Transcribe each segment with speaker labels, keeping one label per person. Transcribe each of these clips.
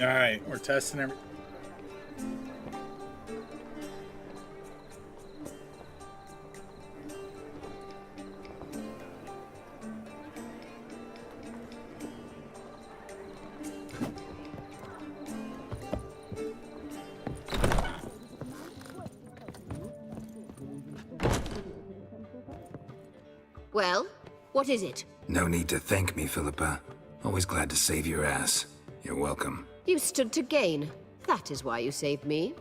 Speaker 1: Alright, we're testing every...
Speaker 2: Well, what is it?
Speaker 3: No need to thank me, Philippa. Always glad to save your ass. You're welcome.
Speaker 2: You stood to gain. That is why you saved me.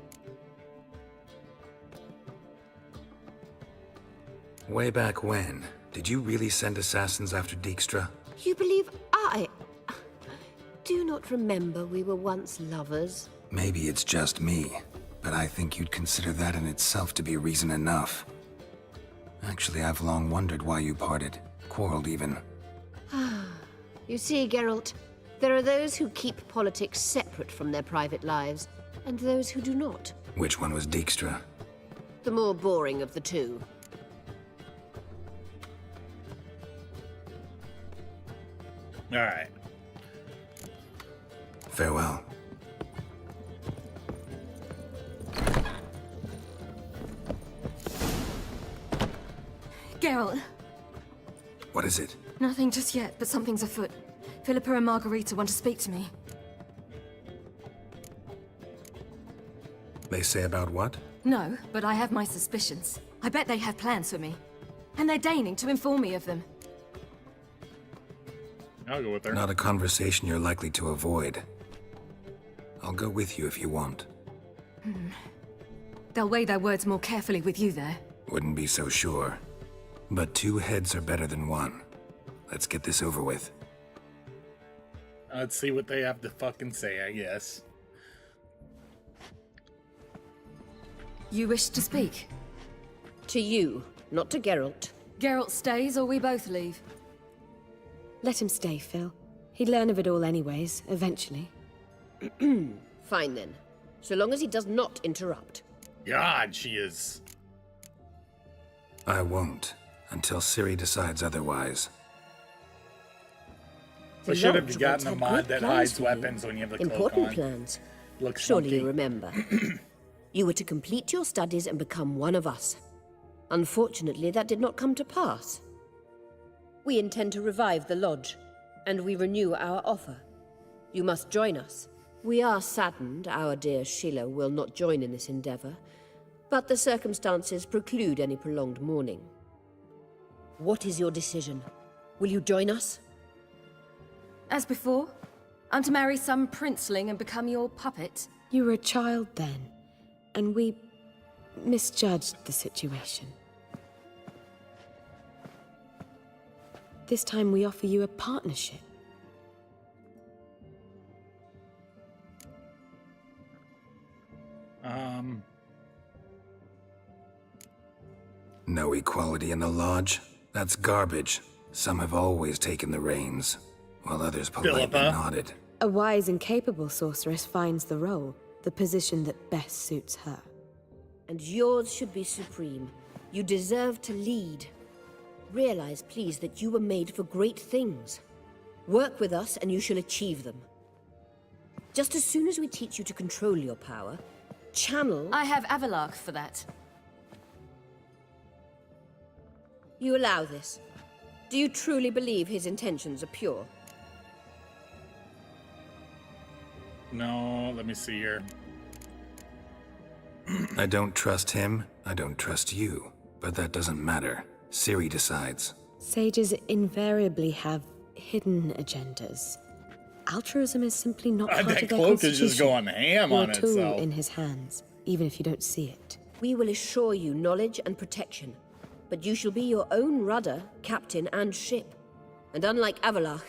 Speaker 3: Way back when, did you really send assassins after Dijkstra?
Speaker 2: You believe I... Do not remember we were once lovers?
Speaker 3: Maybe it's just me, but I think you'd consider that in itself to be reason enough. Actually, I've long wondered why you parted. Quarreled even.
Speaker 2: You see, Geralt, there are those who keep politics separate from their private lives, and those who do not.
Speaker 3: Which one was Dijkstra?
Speaker 2: The more boring of the two.
Speaker 1: Alright.
Speaker 3: Farewell.
Speaker 4: Geralt.
Speaker 3: What is it?
Speaker 4: Nothing just yet, but something's afoot. Philippa and Margarita want to speak to me.
Speaker 3: They say about what?
Speaker 4: No, but I have my suspicions. I bet they have plans for me. And they're deigning to inform me of them.
Speaker 1: I'll go with her.
Speaker 3: Not a conversation you're likely to avoid. I'll go with you if you want.
Speaker 4: They'll weigh their words more carefully with you there.
Speaker 3: Wouldn't be so sure. But two heads are better than one. Let's get this over with.
Speaker 1: Let's see what they have to fucking say, I guess.
Speaker 4: You wish to speak?
Speaker 2: To you, not to Geralt.
Speaker 4: Geralt stays or we both leave?
Speaker 5: Let him stay, Phil. He'd learn of it all anyways, eventually.
Speaker 2: Fine then. So long as he does not interrupt.
Speaker 1: God, she is...
Speaker 3: I won't, until Ciri decides otherwise.
Speaker 1: We should have gotten a mod that hides weapons when you have the cloak
Speaker 2: Important
Speaker 1: on.
Speaker 2: plans.
Speaker 1: Looks
Speaker 2: Surely
Speaker 1: funky.
Speaker 2: you remember. You were to complete your studies and become one of us. Unfortunately, that did not come to pass. We intend to revive the Lodge, and we renew our offer. You must join us. We are saddened our dear Sheila will not join in this endeavor, but the circumstances preclude any prolonged mourning. What is your decision? Will you join us?
Speaker 4: As before, I'm to marry some princeling and become your puppet.
Speaker 5: You were a child then, and we misjudged the situation. This time we offer you a partnership.
Speaker 3: No equality in the Lodge? That's garbage. Some have always taken the reins, while others politely
Speaker 1: Philippa.
Speaker 3: nodded.
Speaker 5: A wise and capable sorceress finds the role, the position that best suits her.
Speaker 2: And yours should be supreme. You deserve to lead. Realize, please, that you were made for great things. Work with us and you shall achieve them. Just as soon as we teach you to control your power, channel...
Speaker 4: I have Avalark for that.
Speaker 2: You allow this. Do you truly believe his intentions are pure?
Speaker 1: No, let me see here.
Speaker 3: I don't trust him, I don't trust you. But that doesn't matter. Ciri decides.
Speaker 5: Sages invariably have hidden agendas. Altruism is simply not part
Speaker 1: That
Speaker 5: of their
Speaker 1: cloak is
Speaker 5: constitution.
Speaker 1: just going ham
Speaker 5: or
Speaker 1: on
Speaker 5: a tool
Speaker 1: itself.
Speaker 5: in his hands, even if you don't see it.
Speaker 2: We will assure you knowledge and protection, but you shall be your own rudder, captain, and ship. And unlike Avalarch,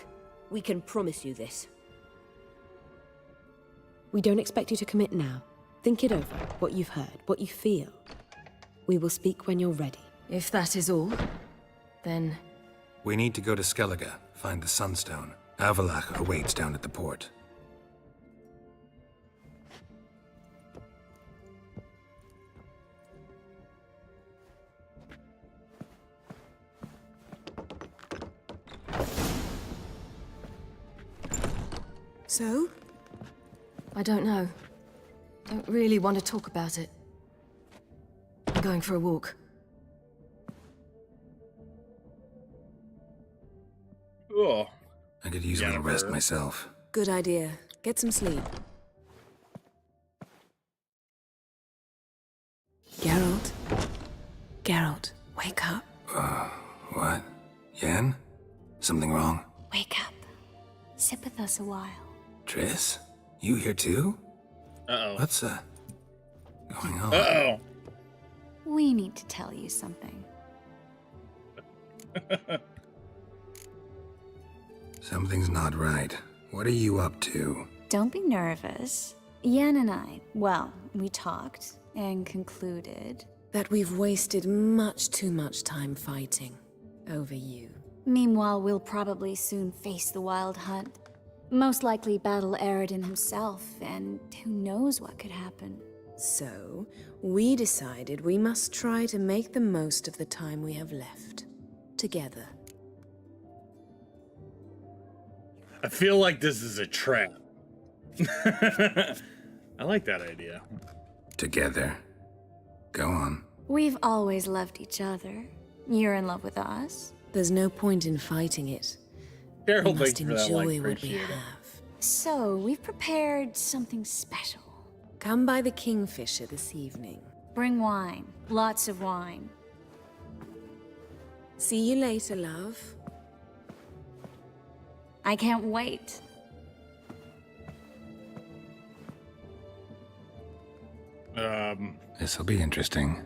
Speaker 2: we can promise you this.
Speaker 5: We don't expect you to commit now. Think it over, what you've heard, what you feel. We will speak when you're ready.
Speaker 4: If that is all, then...
Speaker 3: We need to go to Skellige, find the Sunstone. Avalach awaits down at the port.
Speaker 6: So?
Speaker 4: I don't know. Don't really want to talk about it. I'm going for a walk.
Speaker 1: Oh,
Speaker 3: I could use a little rest
Speaker 1: Jennifer.
Speaker 3: myself.
Speaker 5: Good idea. Get some sleep. Geralt? Geralt, wake up.
Speaker 3: What? Yen? Something wrong?
Speaker 6: Wake up. Sit with us a while.
Speaker 3: Triss? You here too?
Speaker 1: Uh-oh.
Speaker 3: What's, going on?
Speaker 1: Uh-oh.
Speaker 6: We need to tell you something.
Speaker 3: Something's not right. What are you up to?
Speaker 6: Don't be nervous. Yen and I, well, we talked and concluded.
Speaker 5: That we've wasted much too much time fighting over you.
Speaker 6: Meanwhile, we'll probably soon face the Wild Hunt. Most likely battle Aradin himself, and who knows what could happen.
Speaker 5: So, we decided we must try to make the most of the time we have left. Together.
Speaker 1: I feel like this is a trap. I like that idea.
Speaker 3: Together. Go on.
Speaker 6: We've always loved each other. You're in love with us.
Speaker 5: There's no point in fighting it. We
Speaker 1: Carol,
Speaker 5: must
Speaker 1: thanks for that. Like,
Speaker 5: enjoy what we
Speaker 1: appreciate it.
Speaker 5: have.
Speaker 6: So, we've prepared something special.
Speaker 5: Come by the Kingfisher this evening.
Speaker 6: Bring wine. Lots of wine.
Speaker 5: See you later, love.
Speaker 6: I can't wait.
Speaker 3: This'll be interesting.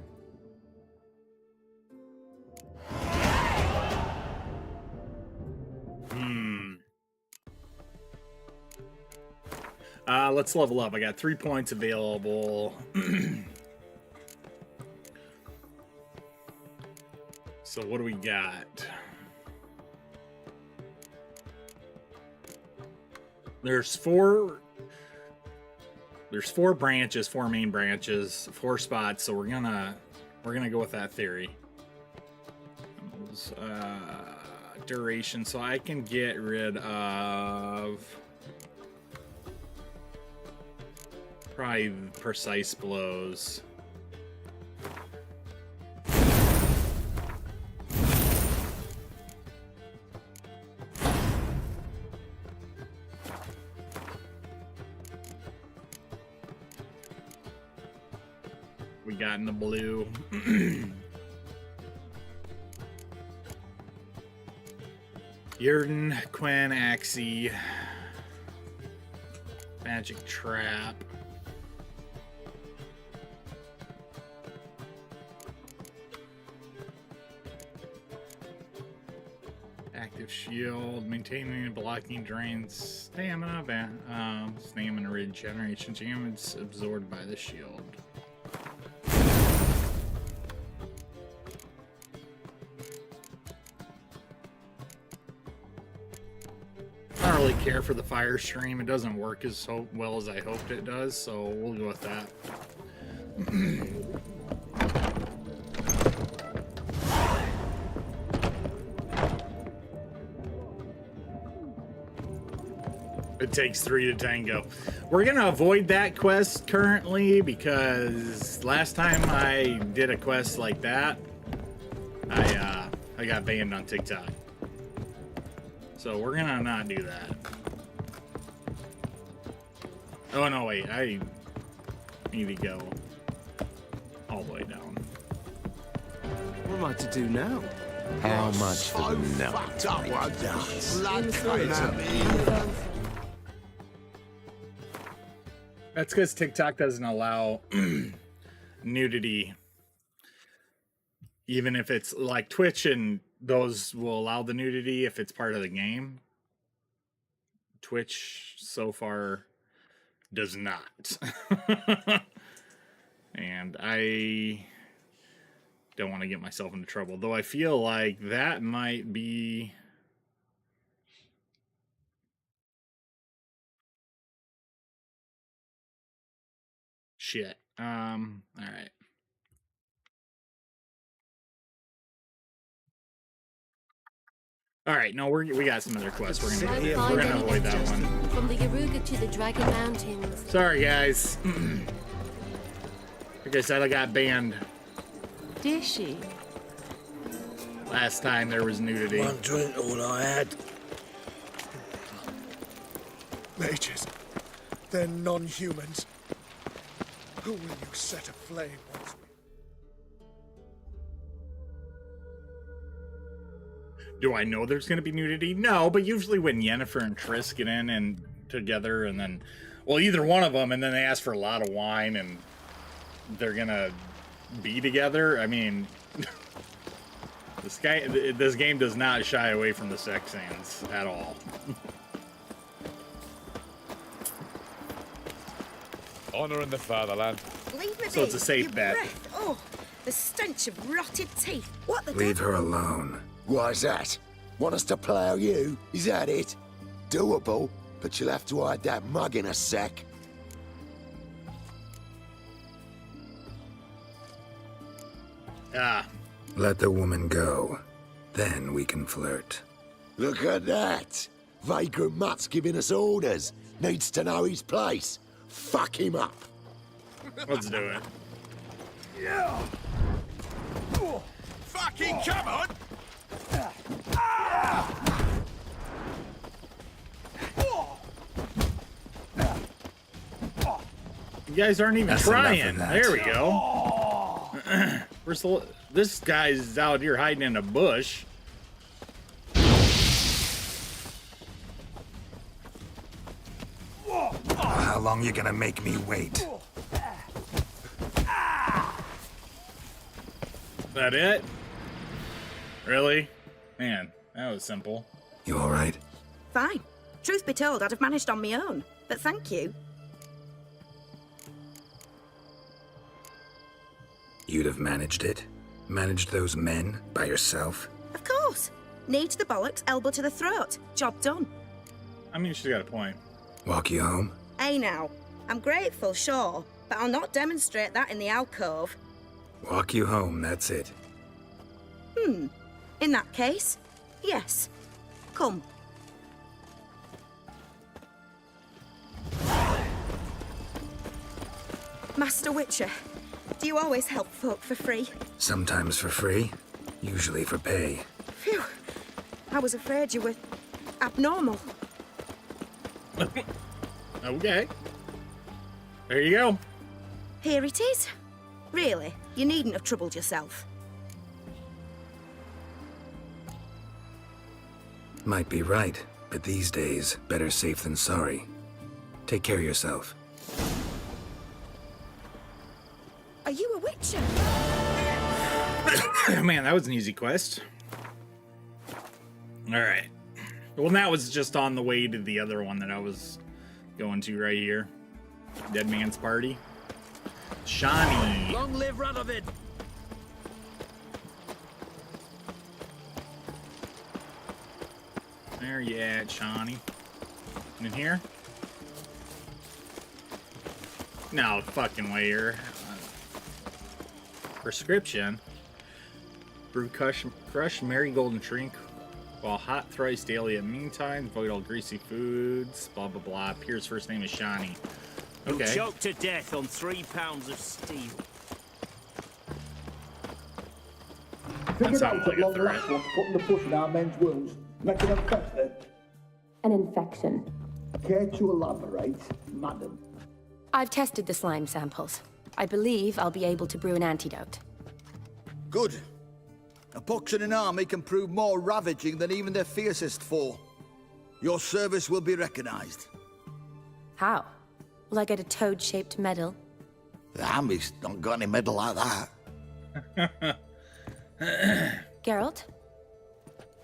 Speaker 1: Let's level up. I got 3 points available. So what do we got? There's four branches, 4 main branches, 4 spots, so we're gonna go with that theory. Duration, so I can get rid of probably precise blows. We got in the blue. Yerden, Quen, Axie, Magic Trap. Active Shield, maintaining and blocking drains stamina, stamina regeneration damage absorbed by the shield. I don't really care for the fire stream. It doesn't work as well as I hoped it does, so we'll go with that. It takes 3 to tango. We're gonna avoid that quest currently because last time I did a quest like that, I got banned on TikTok. So we're gonna not do that. Oh no, wait, I need to go all the way down.
Speaker 7: What am I to do now?
Speaker 8: How much for the no?
Speaker 1: That's because TikTok doesn't allow nudity. Even if it's like Twitch and those will allow the nudity if it's part of the game. Twitch so far does not. And I don't want to get myself into trouble. Though I feel like that might be... Shit. All right. All right, no, we got some other quests. We're
Speaker 9: Won't
Speaker 1: gonna
Speaker 9: find any
Speaker 1: avoid that
Speaker 9: injustice.
Speaker 1: one.
Speaker 9: From the Yaruga to the Dragon Mountains.
Speaker 1: Sorry, guys. Like I said, I got banned
Speaker 4: Did she?
Speaker 1: last time there was nudity.
Speaker 10: One drink all I had.
Speaker 11: Mages. They're non-humans. Who will you set aflame once
Speaker 1: Do I know there's going to be nudity? No, but usually when Yennefer and Triss get in and together and then, well, either one of them, and then they ask for a lot of wine and they're going to be together. I mean, this game does not shy away from the sex scenes at all.
Speaker 8: Honor in the fatherland.
Speaker 12: Leave me
Speaker 1: So it's a safe
Speaker 12: Your
Speaker 1: bet.
Speaker 12: breath. Oh, the stench of rotted teeth. What the
Speaker 3: Leave her alone.
Speaker 10: Why's that? Want us to plough you? Is that it? Doable, but you'll have to hide that mug in a sec.
Speaker 1: Ah,
Speaker 3: Let the woman go. Then we can flirt.
Speaker 10: Look at that! Vagrant Mutt's giving us orders. Needs to know his place. Fuck him up.
Speaker 1: let's do it.
Speaker 11: Fucking come on!
Speaker 1: You guys aren't even
Speaker 3: That's enough
Speaker 1: trying.
Speaker 3: of that.
Speaker 1: There we go. This guy's out here hiding in a bush.
Speaker 3: How long you gonna make me wait?
Speaker 1: That it? Really? Man, that was simple.
Speaker 3: You alright?
Speaker 12: Fine. Truth be told, I'd have managed on my own. But thank you.
Speaker 3: You'd have managed it? Managed those men by yourself?
Speaker 12: Of course. Knee to the bollocks, elbow to the throat. Job done.
Speaker 1: I mean, she's got a point.
Speaker 3: Walk you home?
Speaker 12: Hey now. I'm grateful, sure, but I'll not demonstrate that in the alcove.
Speaker 3: Walk you home, that's it.
Speaker 12: In that case, yes. Come. Master Witcher, do you always help folk for free?
Speaker 3: Sometimes for free, usually for pay.
Speaker 12: Phew. I was afraid you were abnormal.
Speaker 1: Okay. There you go.
Speaker 12: Here it is. Really, you needn't have troubled yourself.
Speaker 3: Might be right, but these days, better safe than sorry. Take care of yourself.
Speaker 12: Are you a witcher?
Speaker 1: Man, that was an easy quest. Alright. Well, that was just on the way to the other one that I was going to right here. Dead Man's Party. Shani.
Speaker 7: Long live Radovid!
Speaker 1: There you at, Shani. In here? No fucking way here. Prescription. Brew crush marigold and drink while hot thrice daily at meantime. Avoid all greasy foods. Blah blah blah. Pierre's first name is Shani.
Speaker 7: You'll
Speaker 1: Okay.
Speaker 7: choke to death on 3 pounds of steel.
Speaker 1: That sounds like a threat.
Speaker 13: Putting the push in our men's wounds, making them faster.
Speaker 5: An infection.
Speaker 13: Care to elaborate, madam?
Speaker 4: I've tested the slime samples. I believe I'll be able to brew an antidote.
Speaker 10: Good. A pox in an army can prove more ravaging than even their fiercest foe. Your service will be recognized.
Speaker 4: How? Will I get a toad-shaped medal?
Speaker 10: The army's not got any medal like that.
Speaker 4: Geralt?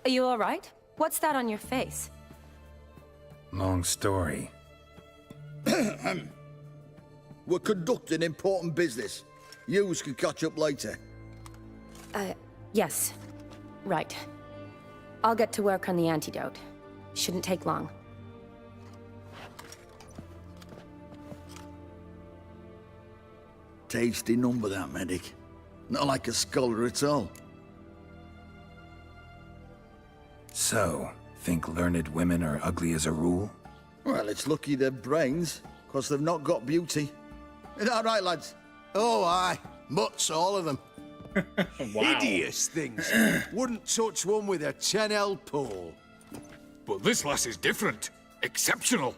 Speaker 4: Are you all right? What's that on your face?
Speaker 3: Long story.
Speaker 10: We're conducting important business. Yous can catch up later.
Speaker 4: Yes. Right. I'll get to work on the antidote. Shouldn't take long.
Speaker 10: Tasty number, that medic. Not like a scholar at all.
Speaker 3: So, think learned women are ugly as a rule?
Speaker 10: Well, it's lucky they're brains, because they've not got beauty. Is that right, lads?
Speaker 11: Oh, aye. Mutts, all of them.
Speaker 1: Wow.
Speaker 11: Hideous things. Wouldn't touch one with a 10L pole.
Speaker 8: But this lass is different. Exceptional.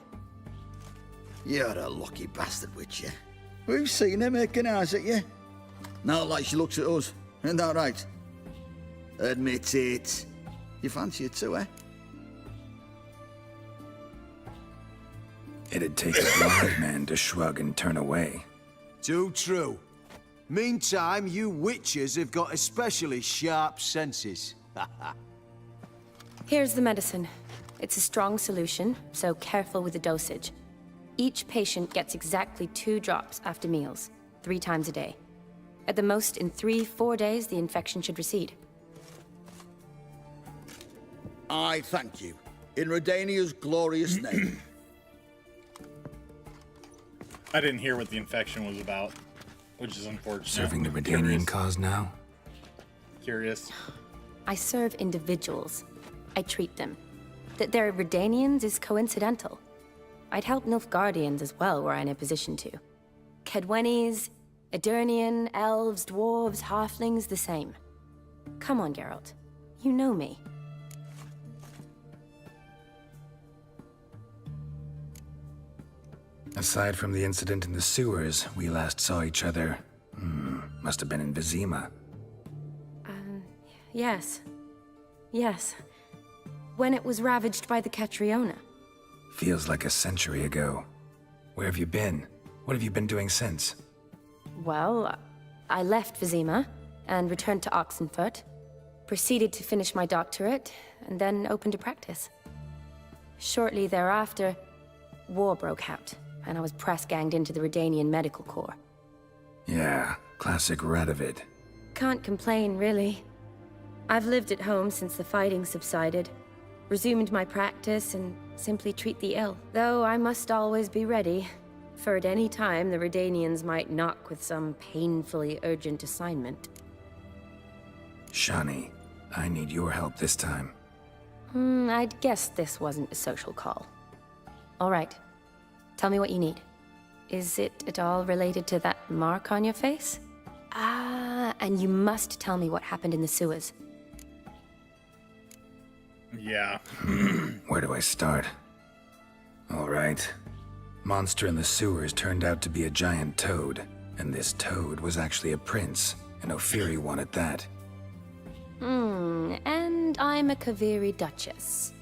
Speaker 10: You're a lucky bastard, Witcher. We've seen her making eyes at you. Not like she looks at us. Isn't that right? Admit it. You fancy it too, eh?
Speaker 3: It'd take a blind man to shrug and turn away.
Speaker 11: Too true. Meantime, you witches have got especially sharp senses.
Speaker 4: Here's the medicine. It's a strong solution, so careful with the dosage. Each patient gets exactly 2 drops after meals, 3 times a day. At the most, in 3-4 days, the infection should recede.
Speaker 10: I thank you. In Redania's glorious name.
Speaker 1: I didn't hear what the infection was about, which is unfortunate.
Speaker 3: Serving the Redanian cause now?
Speaker 1: Curious.
Speaker 4: I serve individuals. I treat them. That they're Redanians is coincidental. I'd help Nilfgaardians as well were I in a position to. Kedwenis, Edirnian, elves, dwarves, halflings, the same. Come on, Geralt. You know me.
Speaker 3: Aside from the incident in the sewers, we last saw each other... must have been in Vizima.
Speaker 4: Yes. Yes. When it was ravaged by the Catriona.
Speaker 3: Feels like a century ago. Where have you been? What have you been doing since?
Speaker 4: Well, I left Vizima and returned to Oxenfurt, proceeded to finish my doctorate, and then opened a practice. Shortly thereafter, war broke out, and I was press-ganged into the Redanian Medical Corps.
Speaker 3: Yeah, classic Radovid.
Speaker 4: Can't complain, really. I've lived at home since the fighting subsided, resumed my practice, and simply treat the ill. Though I must always be ready, for at any time the Redanians might knock with some painfully urgent assignment.
Speaker 3: Shani, I need your help this time.
Speaker 4: I'd guess this wasn't a social call. All right. Tell me what you need. Is it at all related to that mark on your face? Ah, and you must tell me what happened in the sewers.
Speaker 1: Yeah.
Speaker 3: Where do I start? All right. Monster in the sewers turned out to be a giant toad, and this toad was actually a prince, an Ophiri one at that.
Speaker 4: And I'm a Kaviri Duchess.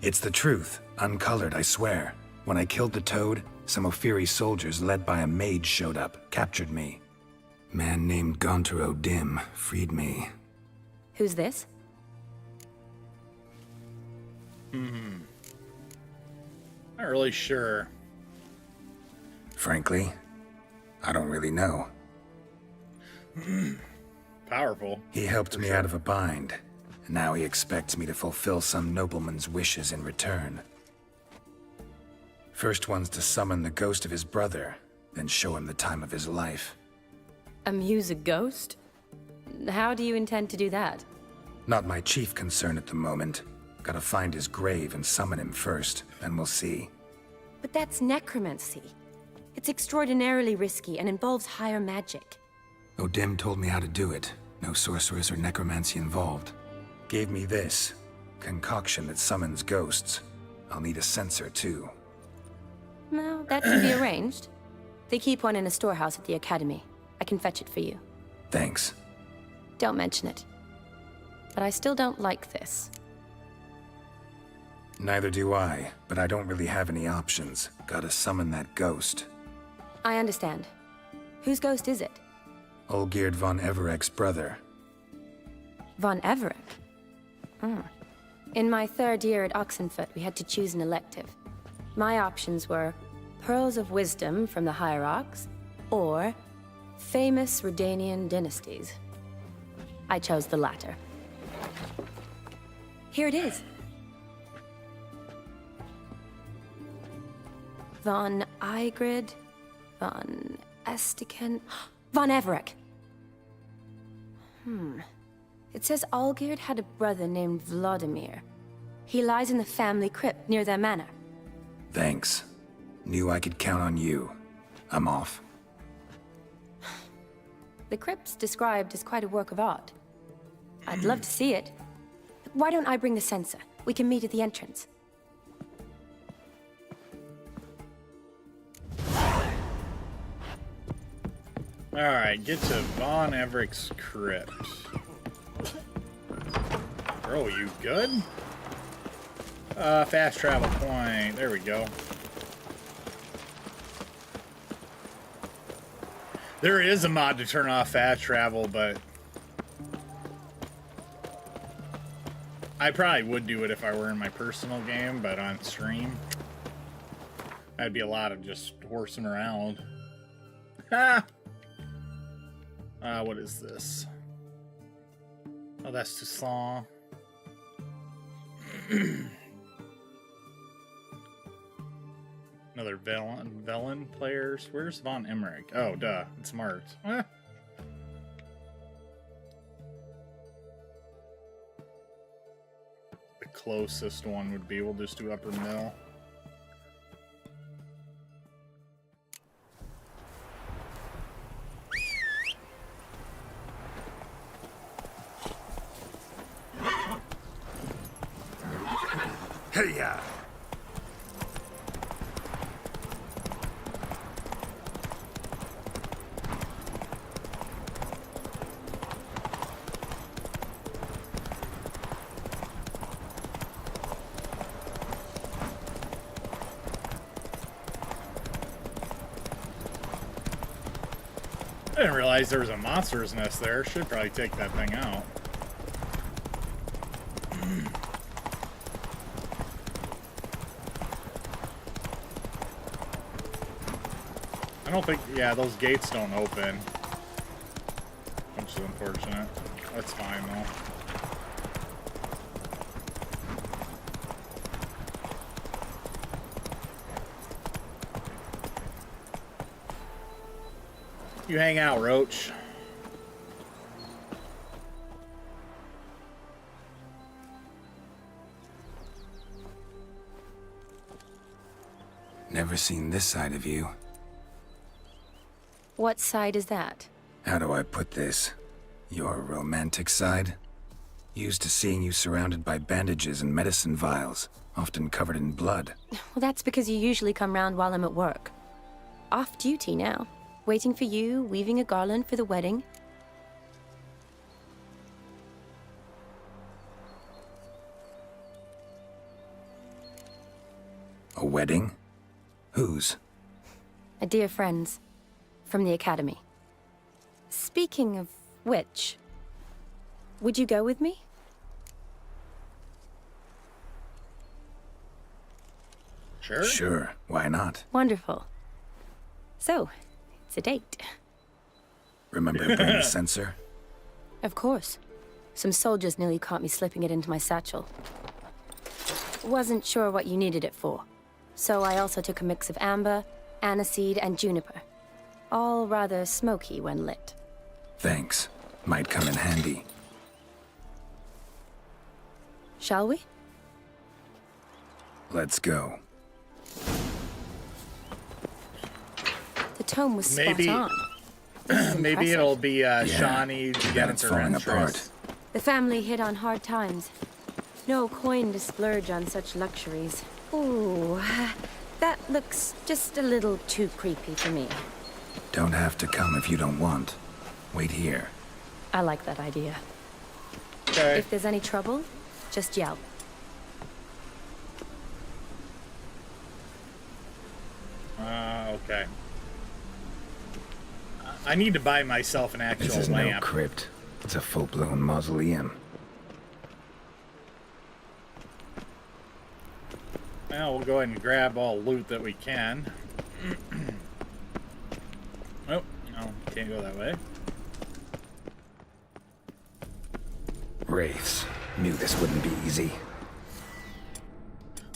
Speaker 3: It's the truth, uncolored, I swear. When I killed the toad, some Ophiri soldiers led by a mage showed up, captured me. Man named Gontar O'Dim freed me.
Speaker 4: Who's this?
Speaker 1: Not really sure.
Speaker 3: Frankly, I don't really know.
Speaker 1: Powerful.
Speaker 3: He helped me out of a bind, and now he expects me to fulfill some nobleman's wishes in return. First one's to summon the ghost of his brother, then show him the time of his life.
Speaker 4: Amuse a ghost? How do you intend to do that?
Speaker 3: Not my chief concern at the moment. Gotta find his grave and summon him first, then we'll see.
Speaker 4: But that's necromancy. It's extraordinarily risky and involves higher magic.
Speaker 3: O'Dim told me how to do it. No sorceress or necromancy involved. Gave me this concoction that summons ghosts. I'll need a censer too.
Speaker 4: Well, that can be arranged. They keep one in a storehouse at the academy. I can fetch it for you.
Speaker 3: Thanks.
Speaker 4: Don't mention it. But I still don't like this.
Speaker 3: Neither do I, but I don't really have any options. Gotta summon that ghost.
Speaker 4: I understand. Whose ghost is it?
Speaker 3: Olgierd von Everek's brother.
Speaker 4: Von Everek? In my 3rd year at Oxenfurt, we had to choose an elective. My options were Pearls of Wisdom from the Hierarchs, or Famous Redanian Dynasties. I chose the latter. Here it is. Von Igrid, von Estiken, von Everek. It says Olgierd had a brother named Vladimir. He lies in the family crypt near their manor.
Speaker 3: Thanks. Knew I could count on you. I'm off.
Speaker 4: The crypt's described as quite a work of art. I'd love to see it. Why don't I bring the censer? We can meet at the entrance.
Speaker 1: Alright, get to Von Everett's crypt. Bro, you good? Fast travel point. There we go. There is a mod to turn off fast travel, but I probably would do it if I were in my personal game, but on stream, that'd be a lot of just horsing around. Ha! What is this? Oh, that's Toussaint. Another Velen players. Where's Von Emmerich? Oh, duh. It's marked. Eh. The closest one would be, we'll just do Upper Mill.
Speaker 3: Hey-ya!
Speaker 1: I didn't realize there was a monster's nest there. Should probably take that thing out. I don't think, yeah, those gates don't open. Which is unfortunate. That's fine though. You hang out, Roach.
Speaker 3: Never seen this side of you.
Speaker 4: What side is that?
Speaker 3: How do I put this? Your romantic side? Used to seeing you surrounded by bandages and medicine vials, often covered in blood.
Speaker 4: Well, that's because you usually come round while I'm at work. Off duty now. Waiting for you, weaving a garland for the wedding.
Speaker 3: A wedding? Whose?
Speaker 4: A dear friend's. From the academy. Speaking of which, would you go with me?
Speaker 1: Sure.
Speaker 3: Sure, why not?
Speaker 4: Wonderful. So, it's a date.
Speaker 3: Remember to bring the censer?
Speaker 4: Of course. Some soldiers nearly caught me slipping it into my satchel. Wasn't sure what you needed it for. So I also took a mix of amber, aniseed, and juniper. All rather smoky when lit.
Speaker 3: Thanks. Might come in handy.
Speaker 4: Shall we?
Speaker 3: Let's go.
Speaker 4: The tome was
Speaker 1: Maybe-
Speaker 4: spot on.
Speaker 1: Maybe it'll be Shawnee,
Speaker 3: It's falling apart.
Speaker 4: The family hit on hard times. No coin to splurge on such luxuries. Ooh, that looks just a little too creepy for me.
Speaker 3: Don't have to come if you don't want. Wait here.
Speaker 4: I like that idea.
Speaker 1: Okay.
Speaker 4: If there's any trouble, just yell.
Speaker 1: Okay. I need to buy myself an actual
Speaker 3: This is no
Speaker 1: lamp.
Speaker 3: crypt. It's a full-blown mausoleum.
Speaker 1: Well, we'll go ahead and grab all loot that we can. Oh, no, can't go that way.
Speaker 3: Wraiths. Knew this wouldn't be easy.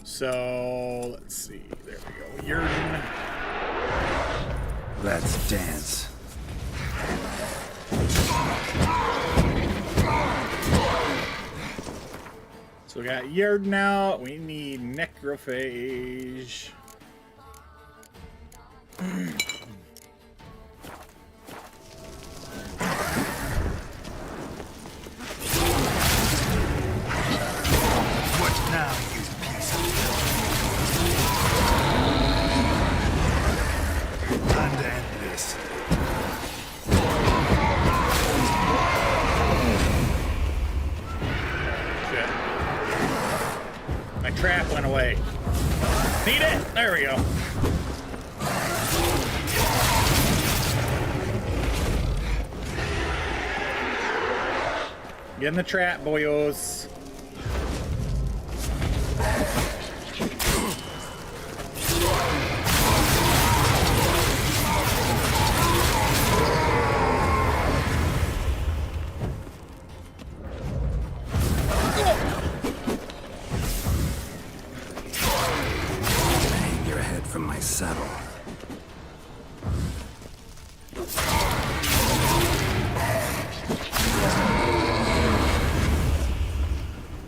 Speaker 1: So, let's see. There we go. Yurden.
Speaker 3: Let's dance.
Speaker 1: So we got Yarden out. We need Necrophage.
Speaker 3: What now, you piece of... Time to end this.
Speaker 1: Shit. My trap went away. Need it! There we go. Get in the trap, boyos.
Speaker 3: Hang your head from my saddle.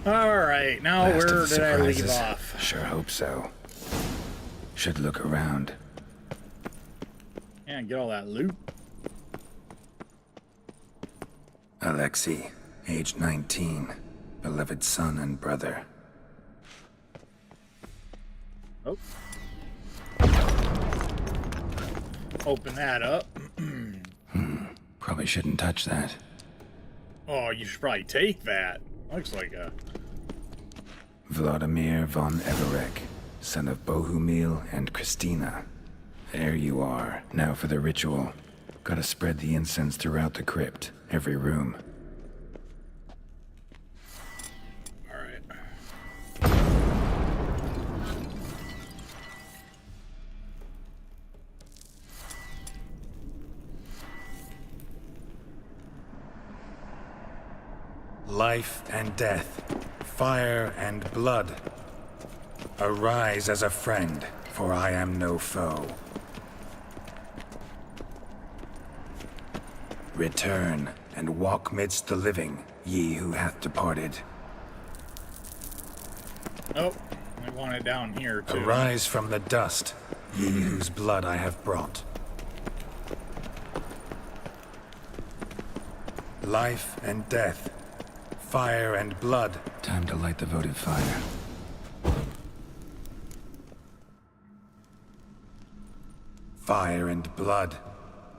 Speaker 1: Alright, now
Speaker 3: Last of
Speaker 1: where
Speaker 3: the
Speaker 1: did I leave
Speaker 3: surprises.
Speaker 1: off?
Speaker 3: Sure hope so. Should look around.
Speaker 1: Yeah, get all that loot.
Speaker 3: Alexei, age 19, beloved son and brother.
Speaker 1: Oh. Open that up.
Speaker 3: Probably shouldn't touch that.
Speaker 1: Oh, you should probably take that. Looks like a...
Speaker 3: Vladimir von Everek, son of Bohumil and Christina. There you are. Now for the ritual. Gotta spread the incense throughout the crypt, every room.
Speaker 1: Alright.
Speaker 3: Life and death, fire and blood. Arise as a friend, for I am no foe. Return and walk midst the living, ye who hath departed.
Speaker 1: Oh, I want it down here too.
Speaker 3: Arise from the dust, ye whose blood I have brought. Life and death, fire and blood. Time to light the votive fire. Fire and blood,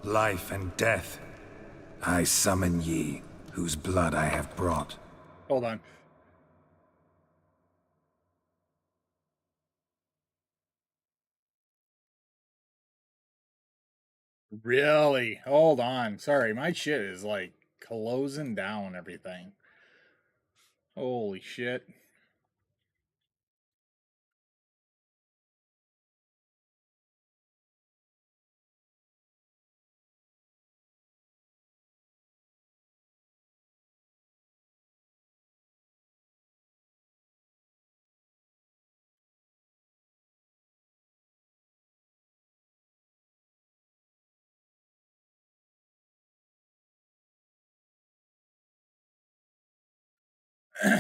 Speaker 3: life and death. I summon ye, whose blood I have brought.
Speaker 1: Hold on. Really? Hold on. Sorry, my shit is like closing down everything. Holy shit.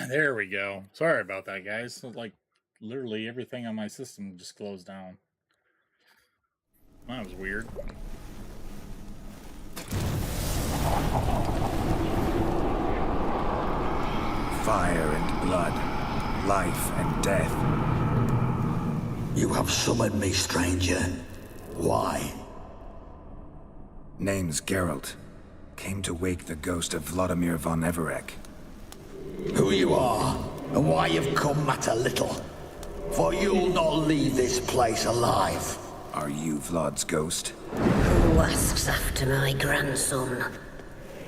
Speaker 1: There we go. Sorry about that, guys. Like, literally everything on my system just closed down. That was weird.
Speaker 3: Fire and blood, life and death.
Speaker 10: You have summoned me, stranger. Why?
Speaker 3: Name's Geralt. Came to wake the ghost of Vladimir von Everek.
Speaker 10: Who you are, and why you've come matter little. For you'll not leave this place alive.
Speaker 3: Are you Vlad's ghost?
Speaker 9: Who asks after my grandson?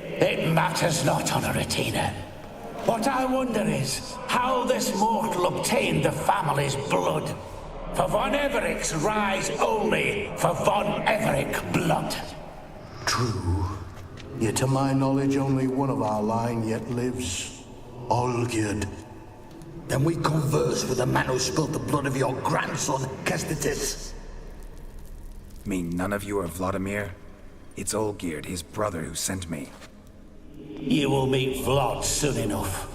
Speaker 14: It matters not, Honoratina. What I wonder is how this mortal obtained the family's blood. For von Everek's rise only for von Everek blood.
Speaker 15: True. Yet to my knowledge, only one of our line yet lives. Olgierd.
Speaker 10: Then we converse with the man who spilled the blood of your grandson, Kestitis.
Speaker 3: Mean none of you are Vladimir? It's Olgierd, his brother, who sent me.
Speaker 14: You will meet Vlad soon enough.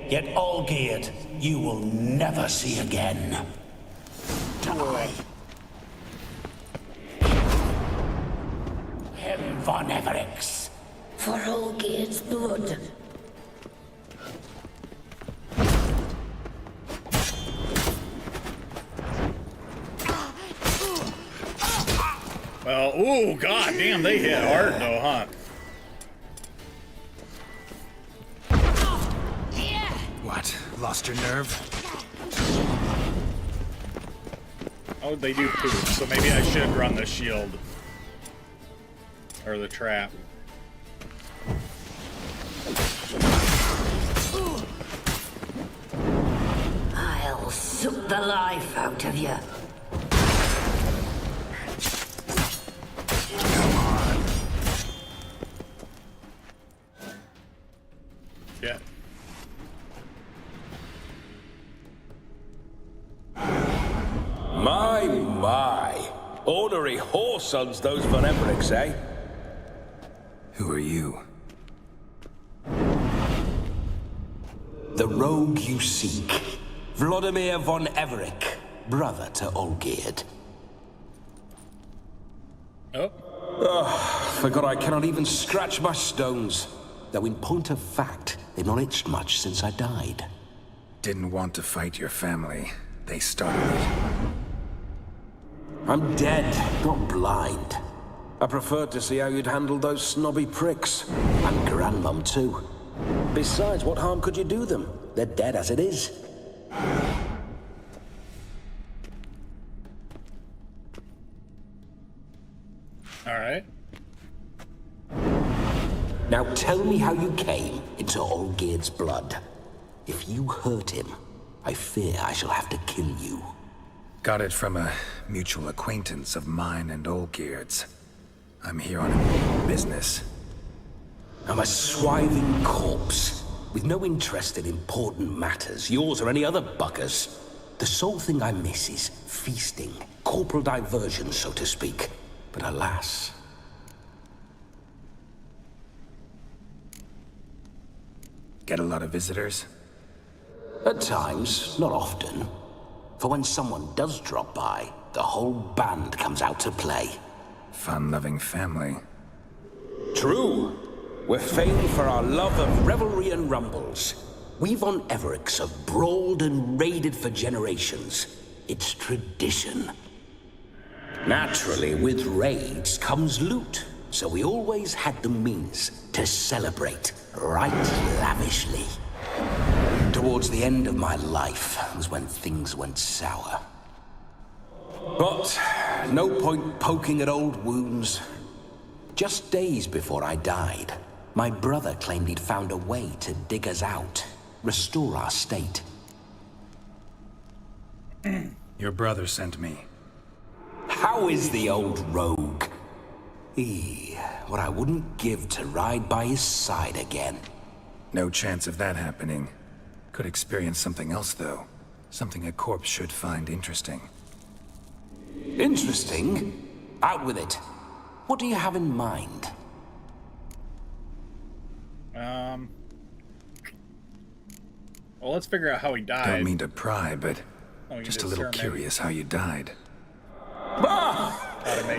Speaker 14: yet Olgierd you will never see again. Die. Him von Everix.
Speaker 9: For Olgierd's blood.
Speaker 1: Well, ooh, god damn, they hit hard though, huh?
Speaker 3: What? Lost your nerve?
Speaker 1: Oh, they do poop, so maybe I should run the shield. Or the trap.
Speaker 9: I'll suck the life out of you.
Speaker 1: Yeah.
Speaker 16: My. Ornery whoresons, those von Everix, eh?
Speaker 3: Who are you?
Speaker 14: The rogue you seek. Vladimir von Everik, brother to Olgierd.
Speaker 1: Oh.
Speaker 14: Forgot I cannot even scratch my stones. Though in point of fact, they've not itched much since I died.
Speaker 3: Didn't want to fight your family. They started it.
Speaker 14: I'm dead, not blind. I preferred to see how you'd handle those snobby pricks. And Grandmum, too. Besides, what harm could you do them? They're dead as it is.
Speaker 1: Alright.
Speaker 14: Now tell me how you came into Olgierd's blood. If you hurt him, I fear I shall have to kill you.
Speaker 3: Got it from a mutual acquaintance of mine and Olgierd's. I'm here on business.
Speaker 14: I'm a swiving corpse, with no interest in important matters, yours or any other buggers. The sole thing I miss is feasting, corporal diversion, so to speak. But alas...
Speaker 3: Get a lot of visitors?
Speaker 14: At times, not often. For when someone does drop by, the whole band comes out to play.
Speaker 3: Fun-loving family.
Speaker 14: True. We're famed for our love of revelry and rumbles. We von Everix have brawled and raided for generations. It's tradition. Naturally, with raids comes loot, so we always had the means to celebrate right lavishly. Towards the end of my life was when things went sour. But no point poking at old wounds. Just days before I died, my brother claimed he'd found a way to dig us out, restore our state.
Speaker 3: Your brother sent me.
Speaker 14: How is the old rogue? What I wouldn't give to ride by his side again.
Speaker 3: No chance of that happening. Could experience something else, though. Something a corpse should find interesting.
Speaker 14: Interesting? Out with it. What do you have in mind?
Speaker 1: Well, let's figure out how he died.
Speaker 3: Don't mean to pry, but just a little
Speaker 1: discern,
Speaker 3: curious how you died.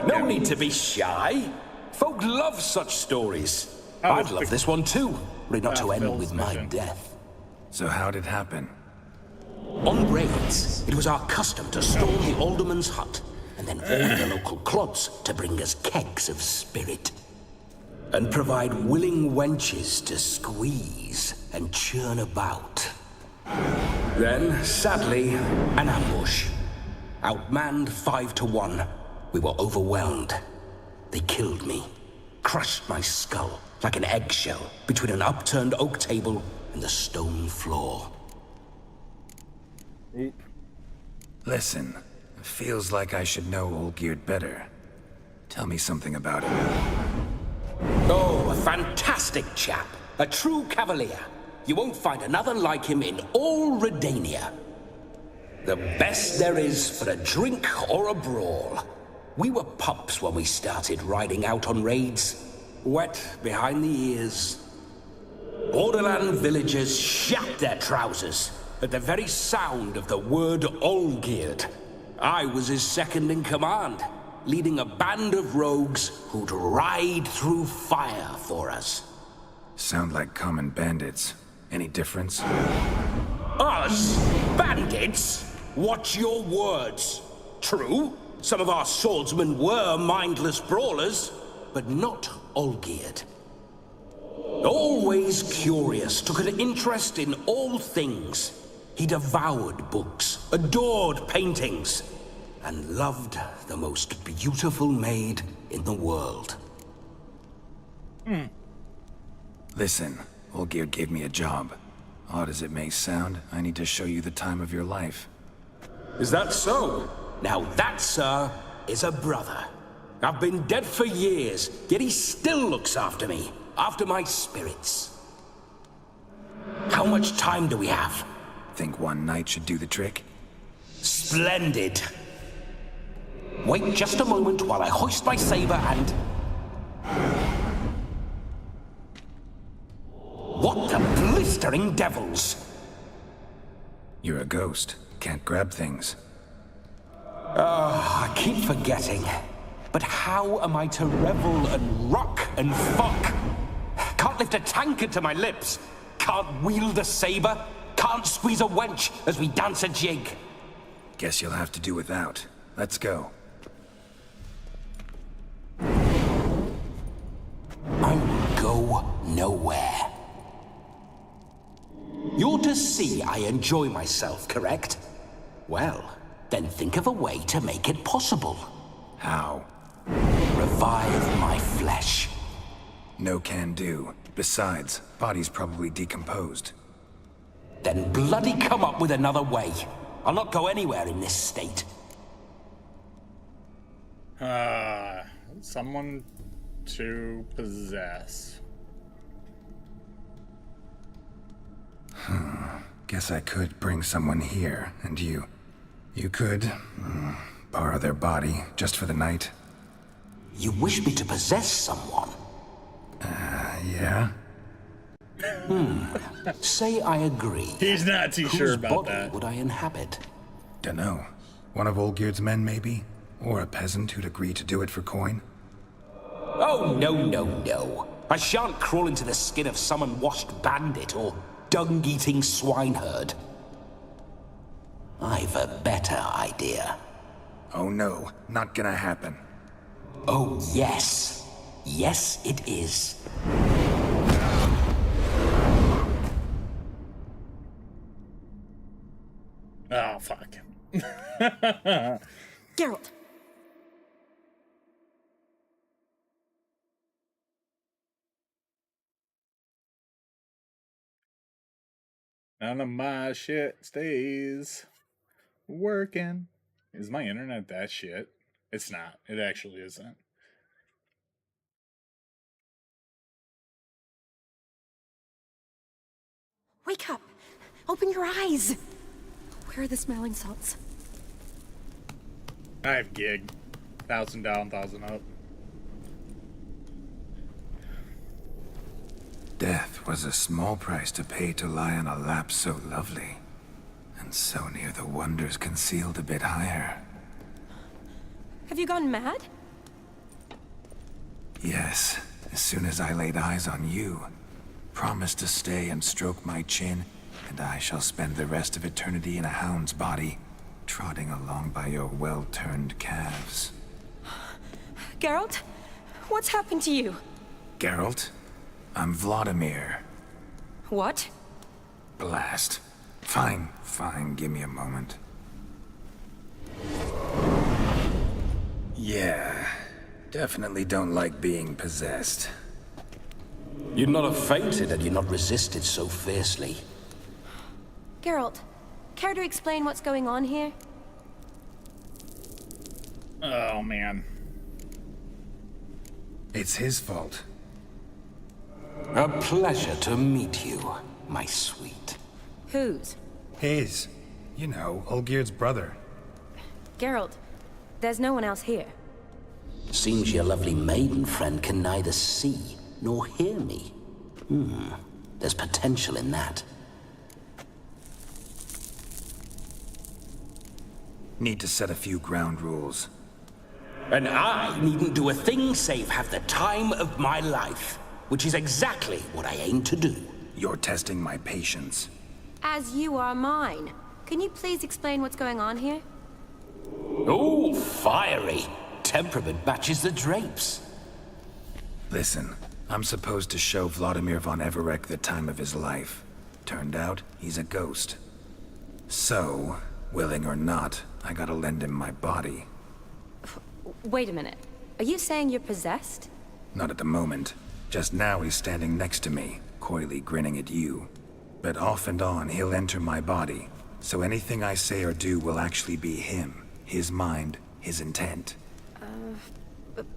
Speaker 14: No need to be shy. Folk love such stories. I'd love this one too, were it not to end with my death.
Speaker 3: So how'd it happen?
Speaker 14: On raids, it was our custom to storm the alderman's hut, and then order the local clods to bring us kegs of spirit. And provide willing wenches to squeeze and churn about. Then, sadly, an ambush. Outmanned 5 to 1, we were overwhelmed. They killed me, crushed my skull like an eggshell between an upturned oak table and the stone floor.
Speaker 3: Listen, it feels like I should know Olgierd better. Tell me something about him.
Speaker 14: Oh, a fantastic chap. A true cavalier. You won't find another like him in all Redania. The best there is for a drink or a brawl. We were pups when we started riding out on raids. Wet behind the ears. Borderland villagers shat their trousers at the very sound of the word Olgierd. I was his second in command, leading a band of rogues who'd ride through fire for us.
Speaker 3: Sound like common bandits. Any difference?
Speaker 14: Us? Bandits? Watch your words. True, some of our swordsmen were mindless brawlers, but not Olgierd. Always curious, took an interest in all things. He devoured books, adored paintings, and loved the most beautiful maid in the world.
Speaker 3: Listen, Olgierd gave me a job. Odd as it may sound, I need to show you the time of your life.
Speaker 14: Is that so? Now that, sir, is a brother. I've been dead for years, yet he still looks after me, after my spirits. How much time do we have?
Speaker 3: Think one night should do the trick?
Speaker 14: Splendid. Wait just a moment while I hoist my saber and... What the blistering devils?
Speaker 3: You're a ghost. Can't grab things.
Speaker 14: I keep forgetting. But how am I to revel and rock and fuck? Can't lift a tankard to my lips. Can't wield a saber. Can't squeeze a wench as we dance a jig.
Speaker 3: Guess you'll have to do without. Let's go.
Speaker 14: I will go nowhere. You're to see I enjoy myself, correct? Well, then think of a way to make it possible.
Speaker 3: How?
Speaker 14: Revive my flesh.
Speaker 3: No can do. Besides, body's probably decomposed.
Speaker 14: Then bloody come up with another way. I'll not go anywhere in this state.
Speaker 1: Someone to possess.
Speaker 3: Guess I could bring someone here, and you could borrow their body just for the night.
Speaker 14: You wish me to possess someone?
Speaker 3: Yeah?
Speaker 14: Say I agree.
Speaker 1: He's not too sure about
Speaker 14: Whose body
Speaker 1: that.
Speaker 14: would I inhabit?
Speaker 3: Dunno. One of Olgierd's men, maybe? Or a peasant who'd agree to do it for coin?
Speaker 14: Oh, no. I shan't crawl into the skin of some unwashed bandit or dung-eating swineherd. I've a better idea.
Speaker 3: Oh no, not gonna happen.
Speaker 14: Oh, yes. Yes, it is.
Speaker 1: Oh, fuck.
Speaker 5: Geralt!
Speaker 1: None of my shit stays working. Is my internet that shit? It's not. It actually isn't.
Speaker 5: Wake up! Open your eyes! Where are the smelling salts?
Speaker 1: I have gig. 1,000 down, 1,000 up.
Speaker 3: Death was a small price to pay to lie on a lap so lovely, and so near the wonders concealed a bit higher.
Speaker 5: Have you gone mad?
Speaker 3: Yes, as soon as I laid eyes on you, promise to stay and stroke my chin, and I shall spend the rest of eternity in a hound's body, trotting along by your well-turned calves.
Speaker 5: Geralt? What's happened to you?
Speaker 3: Geralt? I'm Vladimir.
Speaker 5: What?
Speaker 3: Blast. Fine, give me a moment. Yeah, definitely don't like being possessed.
Speaker 14: You'd not have fainted had you not resisted so fiercely.
Speaker 4: Geralt, care to explain what's going on here?
Speaker 1: Oh, man.
Speaker 3: It's his fault.
Speaker 14: A pleasure to meet you, my sweet.
Speaker 4: Whose?
Speaker 3: His. You know, Olgierd's brother.
Speaker 4: Geralt, there's no one else here.
Speaker 14: Seems your lovely maiden friend can neither see nor hear me. There's potential in that.
Speaker 3: Need to set a few ground rules.
Speaker 14: And I needn't do a thing save have the time of my life, which is exactly what I aim to do.
Speaker 3: You're testing my patience.
Speaker 4: As you are mine. Can you please explain what's going on here?
Speaker 14: Oh, fiery. Temperament matches the drapes.
Speaker 3: Listen, I'm supposed to show Vladimir von Everec the time of his life. Turned out, he's a ghost. So, willing or not, I gotta lend him my body.
Speaker 4: Wait a minute. Are you saying you're possessed?
Speaker 3: Not at the moment. Just now he's standing next to me, coyly grinning at you. But off and on, he'll enter my body. So anything I say or do will actually be him. His mind, his intent.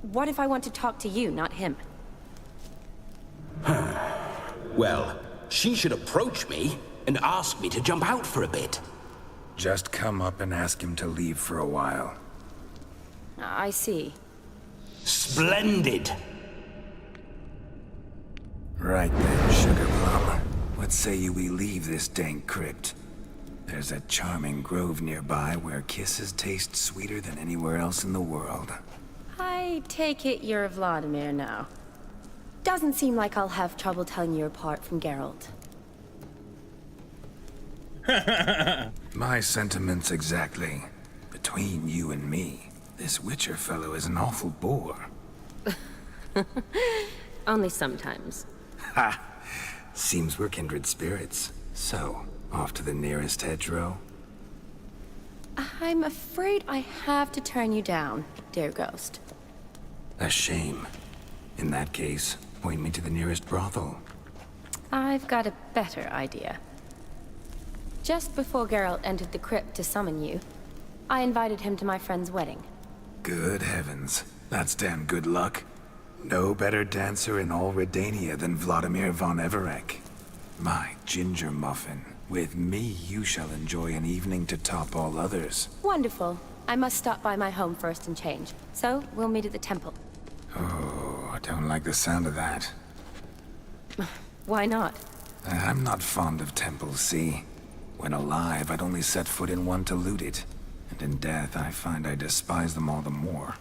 Speaker 4: What if I want to talk to you, not him?
Speaker 14: Well, she should approach me and ask me to jump out for a bit.
Speaker 3: Just come up and ask him to leave for a while.
Speaker 4: I see.
Speaker 14: Splendid!
Speaker 3: Right then, Sugar Plum. What say you we leave this dank crypt? There's a charming grove nearby where kisses taste sweeter than anywhere else in the world.
Speaker 4: I take it you're Vladimir now. Doesn't seem like I'll have trouble telling you apart from Geralt.
Speaker 3: My sentiments exactly. Between you and me, this Witcher fellow is an awful bore.
Speaker 4: Only sometimes.
Speaker 3: Ha! Seems we're kindred spirits. So, off to the nearest hedgerow?
Speaker 4: I'm afraid I have to turn you down, dear ghost.
Speaker 3: A shame. In that case, point me to the nearest brothel.
Speaker 4: I've got a better idea. Just before Geralt entered the crypt to summon you, I invited him to my friend's wedding.
Speaker 3: Good heavens. That's damn good luck. No better dancer in all Redania than Vladimir von Everec. My ginger muffin. With me, you shall enjoy an evening to top all others.
Speaker 4: Wonderful. I must stop by my home first and change. So, we'll meet at the temple.
Speaker 3: Oh, I don't like the sound of that.
Speaker 4: Why not?
Speaker 3: I'm not fond of temples, see? When alive, I'd only set foot in one to loot it. And in death, I find I despise them all the more.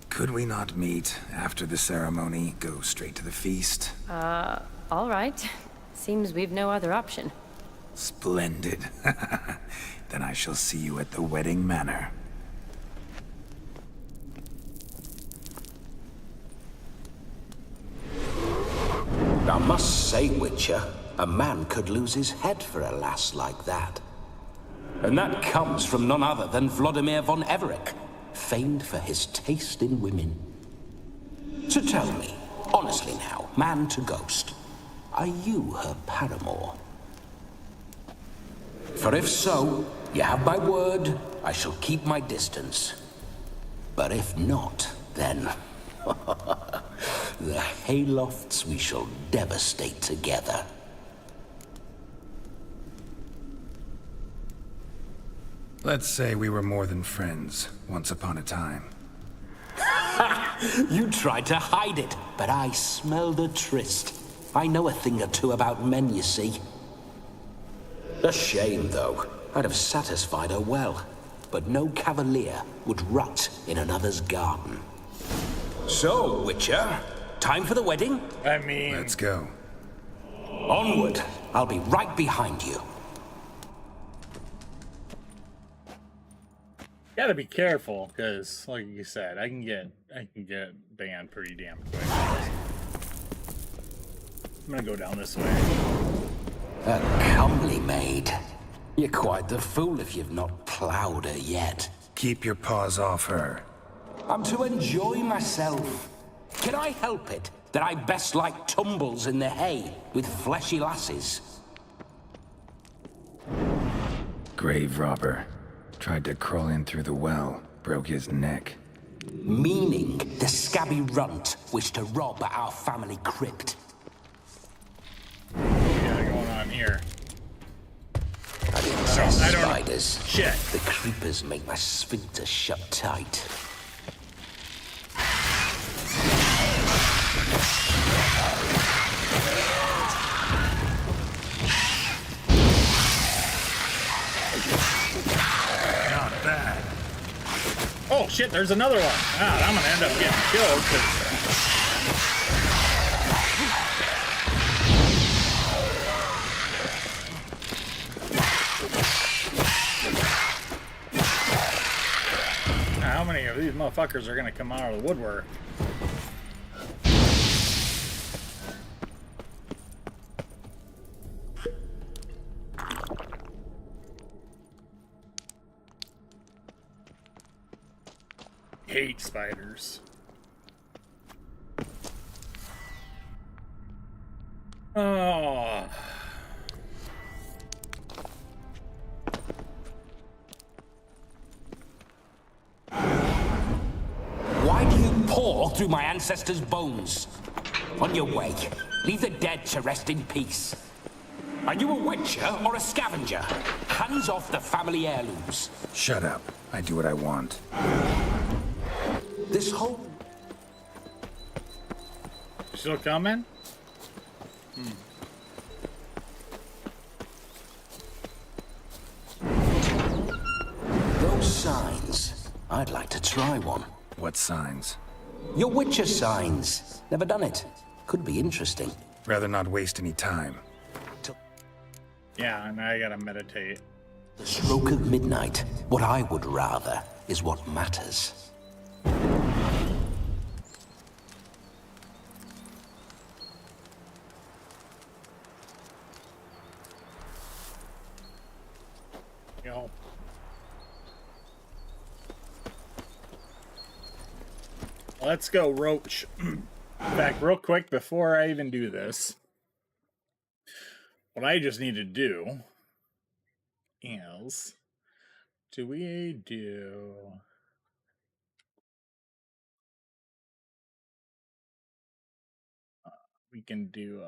Speaker 3: Could we not meet after the ceremony, go straight to the feast?
Speaker 4: All right. Seems we've no other option.
Speaker 3: Splendid. Then I shall see you at the wedding manor.
Speaker 14: I must say, Witcher, a man could lose his head for a lass like that. And that comes from none other than Vladimir von Everec, famed for his taste in women. So tell me, honestly now, man to ghost, are you her paramour? For if so, you have my word, I shall keep my distance. But if not, then... the haylofts we shall devastate together.
Speaker 3: Let's say we were more than friends, once upon a time.
Speaker 14: You tried to hide it, but I smelled a tryst. I know a thing or two about men, you see. A shame, though. I'd have satisfied her well, but no cavalier would rot in another's garden. So, Witcher, time for the wedding?
Speaker 1: I mean...
Speaker 3: Let's go.
Speaker 14: Onward. I'll be right behind you.
Speaker 1: Gotta be careful, because, like you said, I can get banned pretty damn quick. I'm gonna go down this way.
Speaker 14: A comely maid. You're quite the fool if you've not plowed her yet.
Speaker 3: Keep your paws off her.
Speaker 14: I'm to enjoy myself. Can I help it that I best like tumbles in the hay with fleshy lasses?
Speaker 3: Grave robber. Tried to crawl in through the well, broke his neck.
Speaker 14: Meaning the scabby runt wished to rob our family crypt.
Speaker 1: What do we got going on here?
Speaker 14: I detest
Speaker 1: I don't know.
Speaker 14: spiders.
Speaker 1: Shit.
Speaker 14: The creepers make my sphincter shut tight.
Speaker 1: Oh shit, there's another one. Ah, I'm gonna end up getting killed. How many of these motherfuckers are gonna come out of the woodwork? Hate spiders. Oh.
Speaker 14: Why do you paw through my ancestors' bones? On your way, leave the dead to rest in peace. Are you a witcher or a scavenger? Hands off the family heirlooms.
Speaker 3: Shut up. I do what I want.
Speaker 14: This whole...
Speaker 1: Still coming?
Speaker 14: Those signs. I'd like to try one.
Speaker 3: What signs?
Speaker 14: Your witcher signs. Never done it. Could be interesting.
Speaker 3: Rather not waste any time.
Speaker 1: Yeah, and I gotta meditate.
Speaker 14: The stroke of midnight. What I would rather is what matters.
Speaker 1: Yo. Let's go, Roach. Back real quick before I even do this. What I just need to do is, we can do,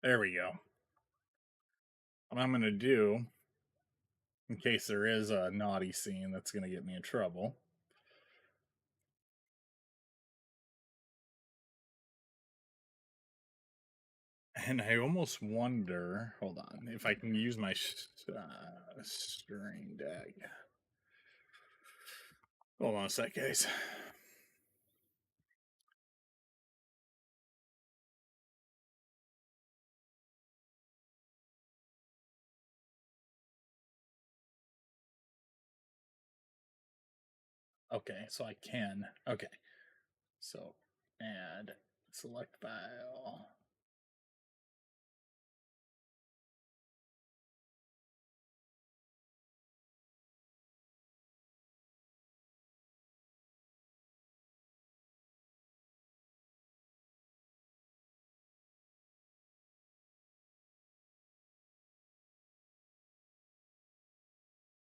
Speaker 1: there we go. What I'm going to do, in case there is a naughty scene that's going to get me in trouble. And I almost wonder, hold on, if I can use my Stream Deck. Hold on a sec, guys. Okay, so I can. Okay. So add select file.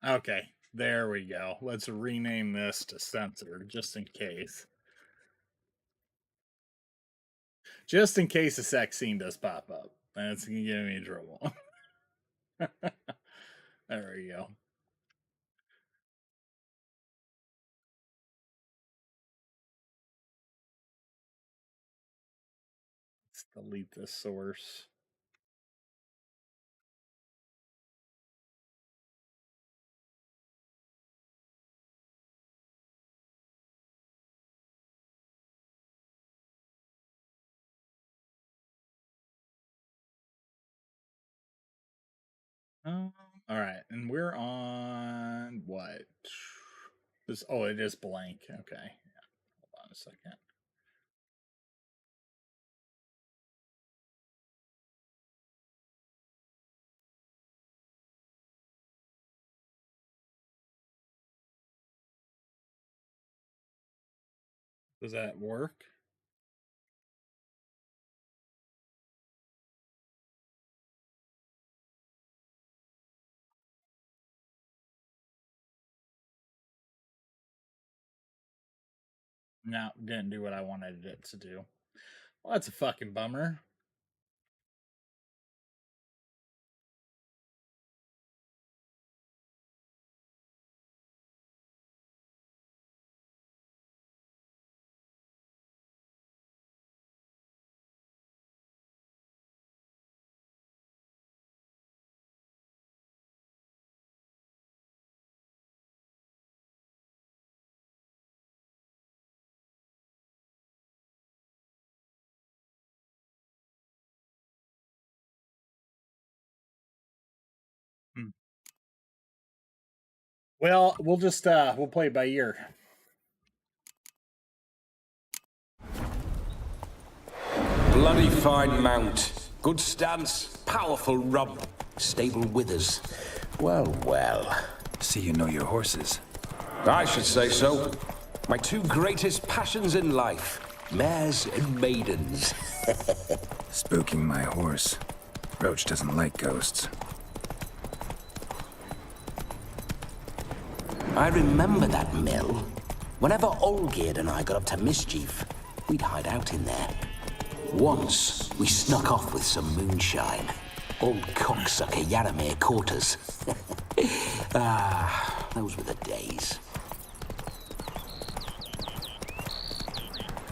Speaker 1: Okay, there we go. Let's rename this to censor just in case. Just in case a sex scene does pop up. That's gonna get me in trouble. There we go. Let's delete this source. All right, and we're on what? This, oh, it is blank. Okay, yeah. Hold on a second. Does that work? No, didn't do what I wanted it to do. Well, that's a fucking bummer. Well, we'll just we'll play it by ear.
Speaker 16: Bloody fine mount. Good stance, powerful rump, stable withers. Well, well.
Speaker 3: See you know your horses.
Speaker 16: I should say so. My two greatest passions in life. Mares and maidens.
Speaker 3: Spooking my horse. Roach doesn't like ghosts.
Speaker 14: I remember that mill. Whenever Olgierd and I got up to mischief, we'd hide out in there. Once, we snuck off with some moonshine. Old cocksucker Yaramir caught us. Those were the days.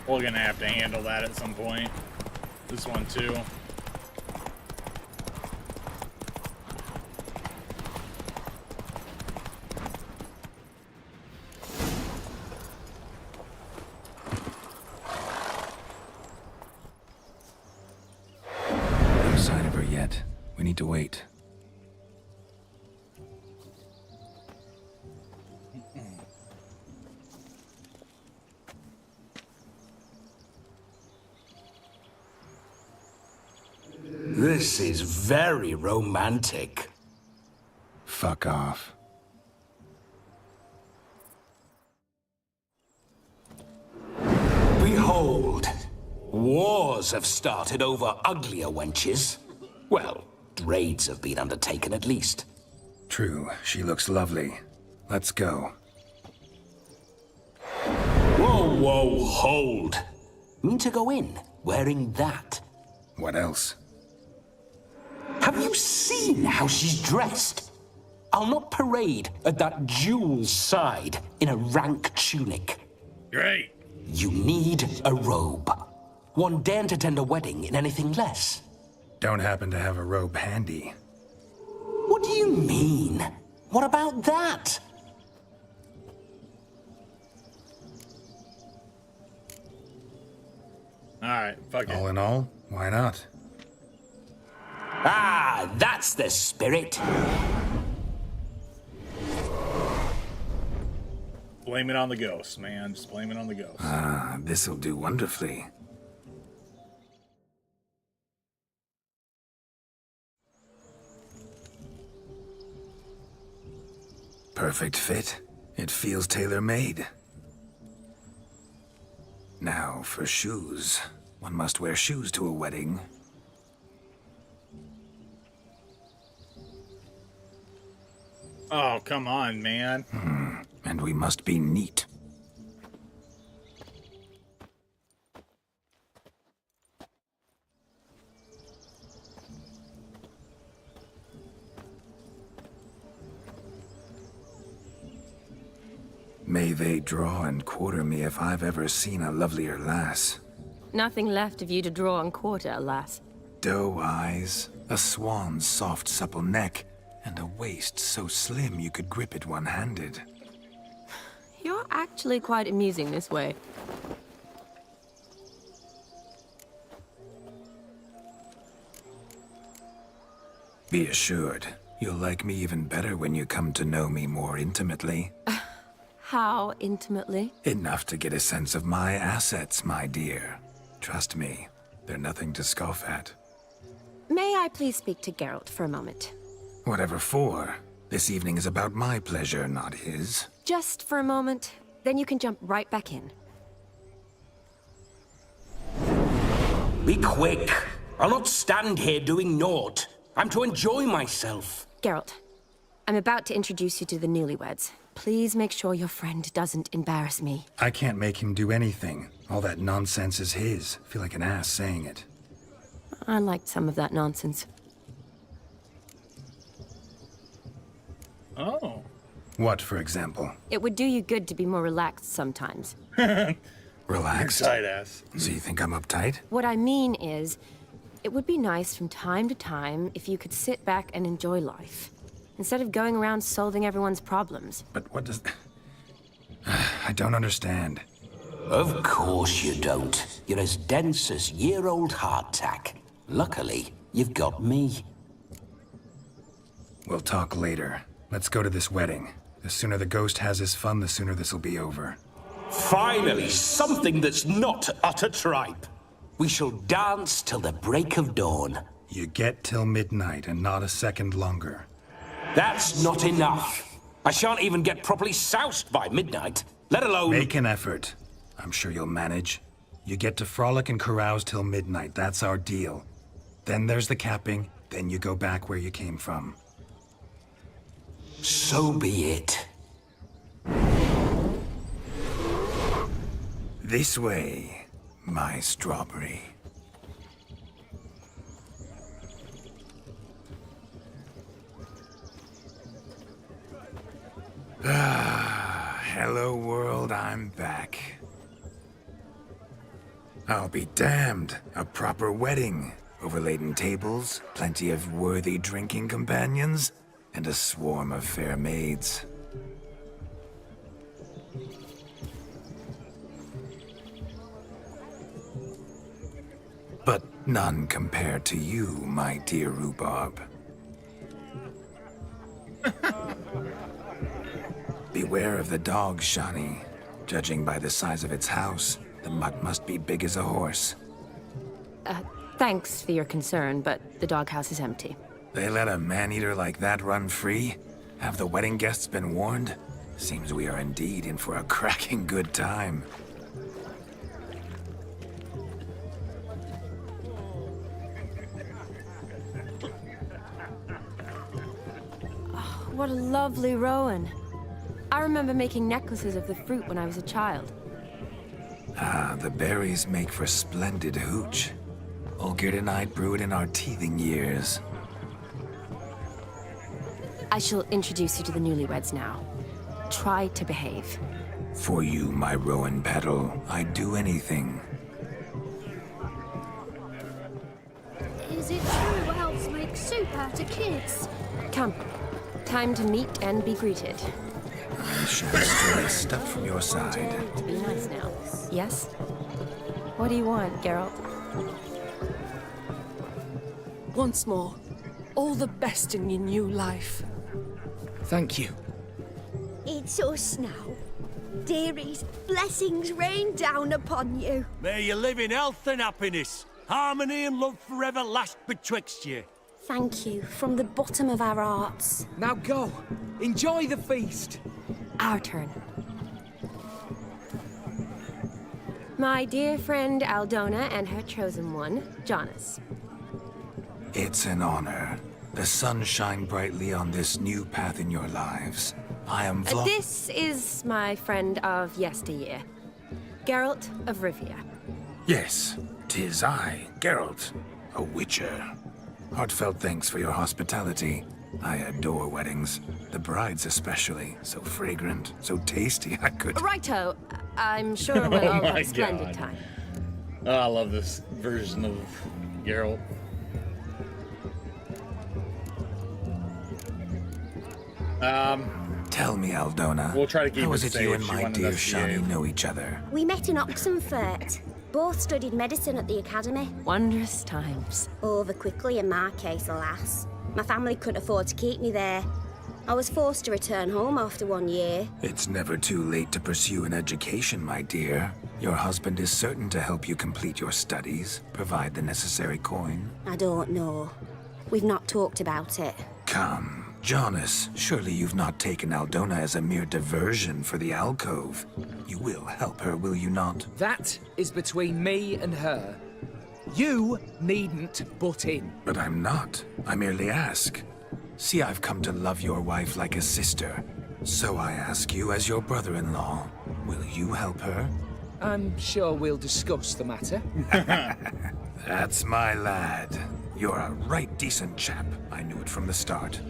Speaker 1: We're gonna have to handle that at some point. This one too.
Speaker 3: No sign of her yet. We need to wait.
Speaker 14: This is very romantic.
Speaker 3: Fuck off.
Speaker 14: Behold, wars have started over uglier wenches. Well, raids have been undertaken at least.
Speaker 3: True, she looks lovely. Let's go.
Speaker 14: Whoa, whoa, hold. Mean to go in wearing that?
Speaker 3: What else?
Speaker 14: Have you seen how she's dressed? I'll not parade at that jewel's side in a rank tunic.
Speaker 1: Great.
Speaker 14: You need a robe. One daren't attend a wedding in anything less.
Speaker 3: Don't happen to have a robe handy.
Speaker 14: What do you mean? What about that?
Speaker 1: Alright, fuck it.
Speaker 3: All in all, why not?
Speaker 14: Ah, that's the spirit.
Speaker 1: Blame it on the ghost, man. Just blame it on the ghost.
Speaker 3: Ah, this'll do wonderfully. Perfect fit. It feels tailor-made. Now, for shoes. One must wear shoes to a wedding.
Speaker 1: Oh, come on, man.
Speaker 3: And we must be neat. May they draw and quarter me if I've ever seen a lovelier lass.
Speaker 4: Nothing left of you to draw and quarter, alas.
Speaker 3: Doe eyes, a swan's soft supple neck, and a waist so slim you could grip it one-handed.
Speaker 4: You're actually quite amusing this way.
Speaker 3: Be assured, you'll like me even better when you come to know me more intimately.
Speaker 4: How intimately?
Speaker 3: Enough to get a sense of my assets, my dear. Trust me, they're nothing to scoff at.
Speaker 4: May I please speak to Geralt for a moment?
Speaker 3: Whatever for. This evening is about my pleasure, not his.
Speaker 4: Just for a moment, then you can jump right back in.
Speaker 14: Be quick. I'll not stand here doing naught. I'm to enjoy myself.
Speaker 4: Geralt, I'm about to introduce you to the newlyweds. Please make sure your friend doesn't embarrass me.
Speaker 3: I can't make him do anything. All that nonsense is his. I feel like an ass saying it.
Speaker 4: I liked some of that nonsense.
Speaker 1: Oh.
Speaker 3: What, for example?
Speaker 4: It would do you good to be more relaxed sometimes.
Speaker 3: Relaxed?
Speaker 1: Side ass.
Speaker 3: So you think I'm uptight?
Speaker 4: What I mean is, it would be nice from time to time if you could sit back and enjoy life, instead of going around solving everyone's problems.
Speaker 3: But what does... I don't understand.
Speaker 14: Of course you don't. You're as dense as year-old hardtack. Luckily, you've got me.
Speaker 3: We'll talk later. Let's go to this wedding. The sooner the ghost has his fun, the sooner this'll be over.
Speaker 14: Finally, something that's not utter tripe. We shall dance till the break of dawn.
Speaker 3: You get till midnight and not a second longer.
Speaker 14: That's not enough. I shan't even get properly soused by midnight, let alone...
Speaker 3: Make an effort. I'm sure you'll manage. You get to frolic and carouse till midnight. That's our deal. Then there's the capping, then you go back where you came from.
Speaker 14: So be it.
Speaker 3: This way, my strawberry. Hello world, I'm back. I'll be damned. A proper wedding. Overladen tables, plenty of worthy drinking companions, and a swarm of fair maids. But none compared to you, my dear rhubarb. Beware of the dog, Shani. Judging by the size of its house, the mutt must be big as a horse.
Speaker 4: Thanks for your concern, but the doghouse is empty.
Speaker 3: They let a man-eater like that run free? Have the wedding guests been warned? Seems we are indeed in for a cracking good time.
Speaker 4: Oh, what a lovely rowan. I remember making necklaces of the fruit when I was a child.
Speaker 3: Ah, the berries make for splendid hooch. Olgerd and I brewed in our teething years.
Speaker 4: I shall introduce you to the newlyweds now. Try to behave.
Speaker 3: For you, my rowan petal, I'd do anything.
Speaker 17: Is it true elves make soup out of kids?
Speaker 4: Come. Time to meet and be greeted.
Speaker 3: I shall stray stuff from your side.
Speaker 4: To be nice now. Yes? What do you want, Geralt?
Speaker 5: Once more, all the best in your new life.
Speaker 18: Thank you.
Speaker 17: It's us now. Dearies, blessings rain down upon you.
Speaker 7: May you live in health and happiness. Harmony and love forever last betwixt you.
Speaker 17: Thank you from the bottom of our hearts.
Speaker 18: Now go. Enjoy the feast.
Speaker 4: Our turn. My dear friend Aldona and her chosen one, Jonas.
Speaker 3: It's an honor. The sun shine brightly on this new path in your lives. I am
Speaker 4: This is my friend of yesteryear, Geralt of Rivia.
Speaker 3: Yes, 'tis I, Geralt, a witcher. Heartfelt thanks for your hospitality. I adore weddings. The brides especially. So fragrant, so tasty, I could...
Speaker 4: Righto. I'm sure we'll all have a splendid
Speaker 1: God.
Speaker 4: time.
Speaker 1: Oh, I love this version of Geralt.
Speaker 3: Tell me, Aldona.
Speaker 1: We'll try to keep
Speaker 3: how
Speaker 1: it
Speaker 3: is it
Speaker 1: safe.
Speaker 3: you and
Speaker 1: She
Speaker 3: my
Speaker 1: wanted
Speaker 3: dear
Speaker 1: us to
Speaker 3: Shani
Speaker 1: behave.
Speaker 3: know each other?
Speaker 17: We met in Oxenfurt. Both studied medicine at the academy.
Speaker 4: Wondrous times.
Speaker 17: Over quickly in my case, alas. My family couldn't afford to keep me there. I was forced to return home after 1 year.
Speaker 3: It's never too late to pursue an education, my dear. Your husband is certain to help you complete your studies, provide the necessary coin.
Speaker 17: I don't know. We've not talked about it.
Speaker 3: Come. Jonas, surely you've not taken Aldona as a mere diversion for the alcove. You will help her, will you not?
Speaker 18: That is between me and her. You needn't butt in.
Speaker 3: But I'm not. I merely ask. See, I've come to love your wife like a sister. So I ask you, as your brother-in-law, will you help her?
Speaker 18: I'm sure we'll discuss the matter.
Speaker 3: That's my lad. You're a right decent chap. I knew it from the start.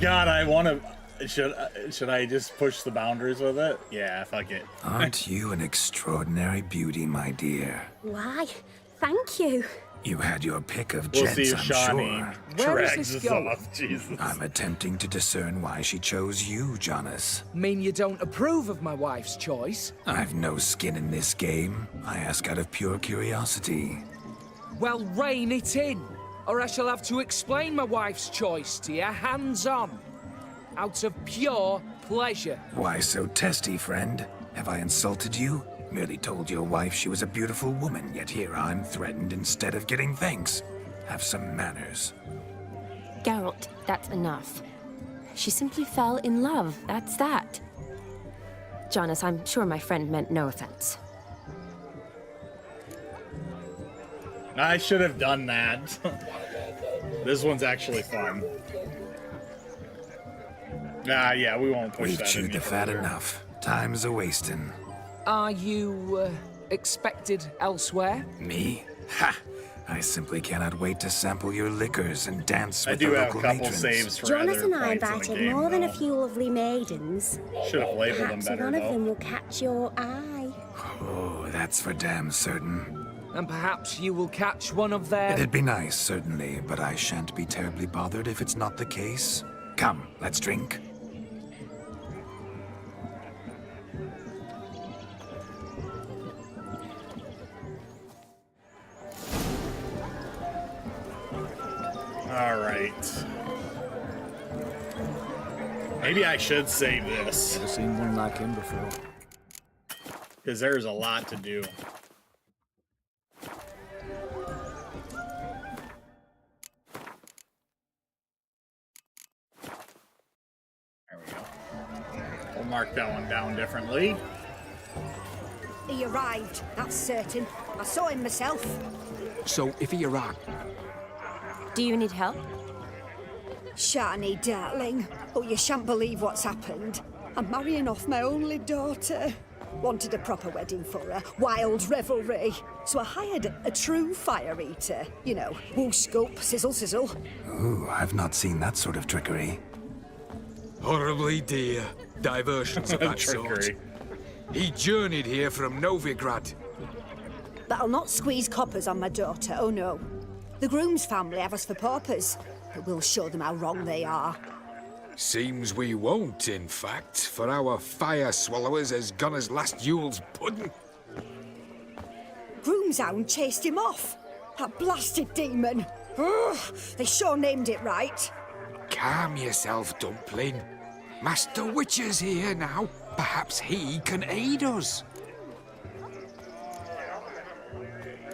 Speaker 1: God, I want to. Should I just push the boundaries with it? Yeah, fuck it.
Speaker 3: Aren't you an extraordinary beauty, my dear?
Speaker 17: Why, thank you.
Speaker 3: You had your pick of
Speaker 1: We'll
Speaker 3: gents,
Speaker 1: see if
Speaker 3: I'm
Speaker 1: Shawnee
Speaker 3: sure.
Speaker 1: drags us off. Jesus.
Speaker 3: I'm attempting to discern why she chose you, Jonas.
Speaker 18: Mean you don't approve of my wife's choice?
Speaker 3: I've no skin in this game. I ask out of pure curiosity.
Speaker 18: Well, rein it in, or I shall have to explain my wife's choice to you hands-on. Out of pure pleasure.
Speaker 3: Why so testy, friend? Have I insulted you? Merely told your wife she was a beautiful woman, yet here I'm threatened instead of getting thanks. Have some manners.
Speaker 4: Geralt, that's enough. She simply fell in love, that's that. Jonas, I'm sure my friend meant no offense.
Speaker 1: I should have done that. This one's actually fun. Yeah, we won't push
Speaker 3: We've
Speaker 1: that
Speaker 3: chewed
Speaker 1: any
Speaker 3: the fat
Speaker 1: further.
Speaker 3: enough. Time's a-wasting.
Speaker 18: Are you, expected elsewhere?
Speaker 3: Me? Ha! I simply cannot wait to sample your liquors and dance
Speaker 1: I
Speaker 3: with
Speaker 1: do
Speaker 3: the
Speaker 1: have
Speaker 3: local
Speaker 1: a couple
Speaker 3: matrons.
Speaker 1: saves for
Speaker 17: Jonas
Speaker 1: other
Speaker 17: and I
Speaker 1: points in the
Speaker 17: invited
Speaker 1: game,
Speaker 17: more than a
Speaker 1: though.
Speaker 17: few lovely maidens.
Speaker 1: Should have labeled them
Speaker 17: Perhaps
Speaker 1: better,
Speaker 17: one of
Speaker 1: though.
Speaker 17: them will catch your eye.
Speaker 3: Oh, that's for damn certain.
Speaker 18: And perhaps you will catch one of their...
Speaker 3: It'd be nice, certainly, but I shan't be terribly bothered if it's not the case. Come, let's drink.
Speaker 1: All right. Maybe I should save this.
Speaker 18: Never seen one like him before.
Speaker 1: Because there's a lot to do. There we go. We'll mark that one down differently.
Speaker 12: He arrived, that's certain. I saw him myself.
Speaker 8: So, if he arrived,
Speaker 4: Do you need help?
Speaker 12: Shani, darling. Oh, you shan't believe what's happened. I'm marrying off my only daughter. Wanted a proper wedding for her, wild revelry. So I hired a true fire eater. You know, whoosh, scope, sizzle, sizzle.
Speaker 3: Ooh, I've not seen that sort of trickery.
Speaker 8: horribly dear diversions of that sort.
Speaker 1: Trickery.
Speaker 8: He journeyed here from Novigrad.
Speaker 12: But I'll not squeeze coppers on my daughter, oh no. The groom's family have us for paupers, but we'll show them how wrong they are.
Speaker 8: Seems we won't, in fact, for our fire swallowers has gone as last Yule's pudding.
Speaker 12: Groom's hound chased him off. That blasted demon. Ugh, they sure named it right.
Speaker 8: Calm yourself, Dumpling. Master Witcher's here now. Perhaps he can aid us.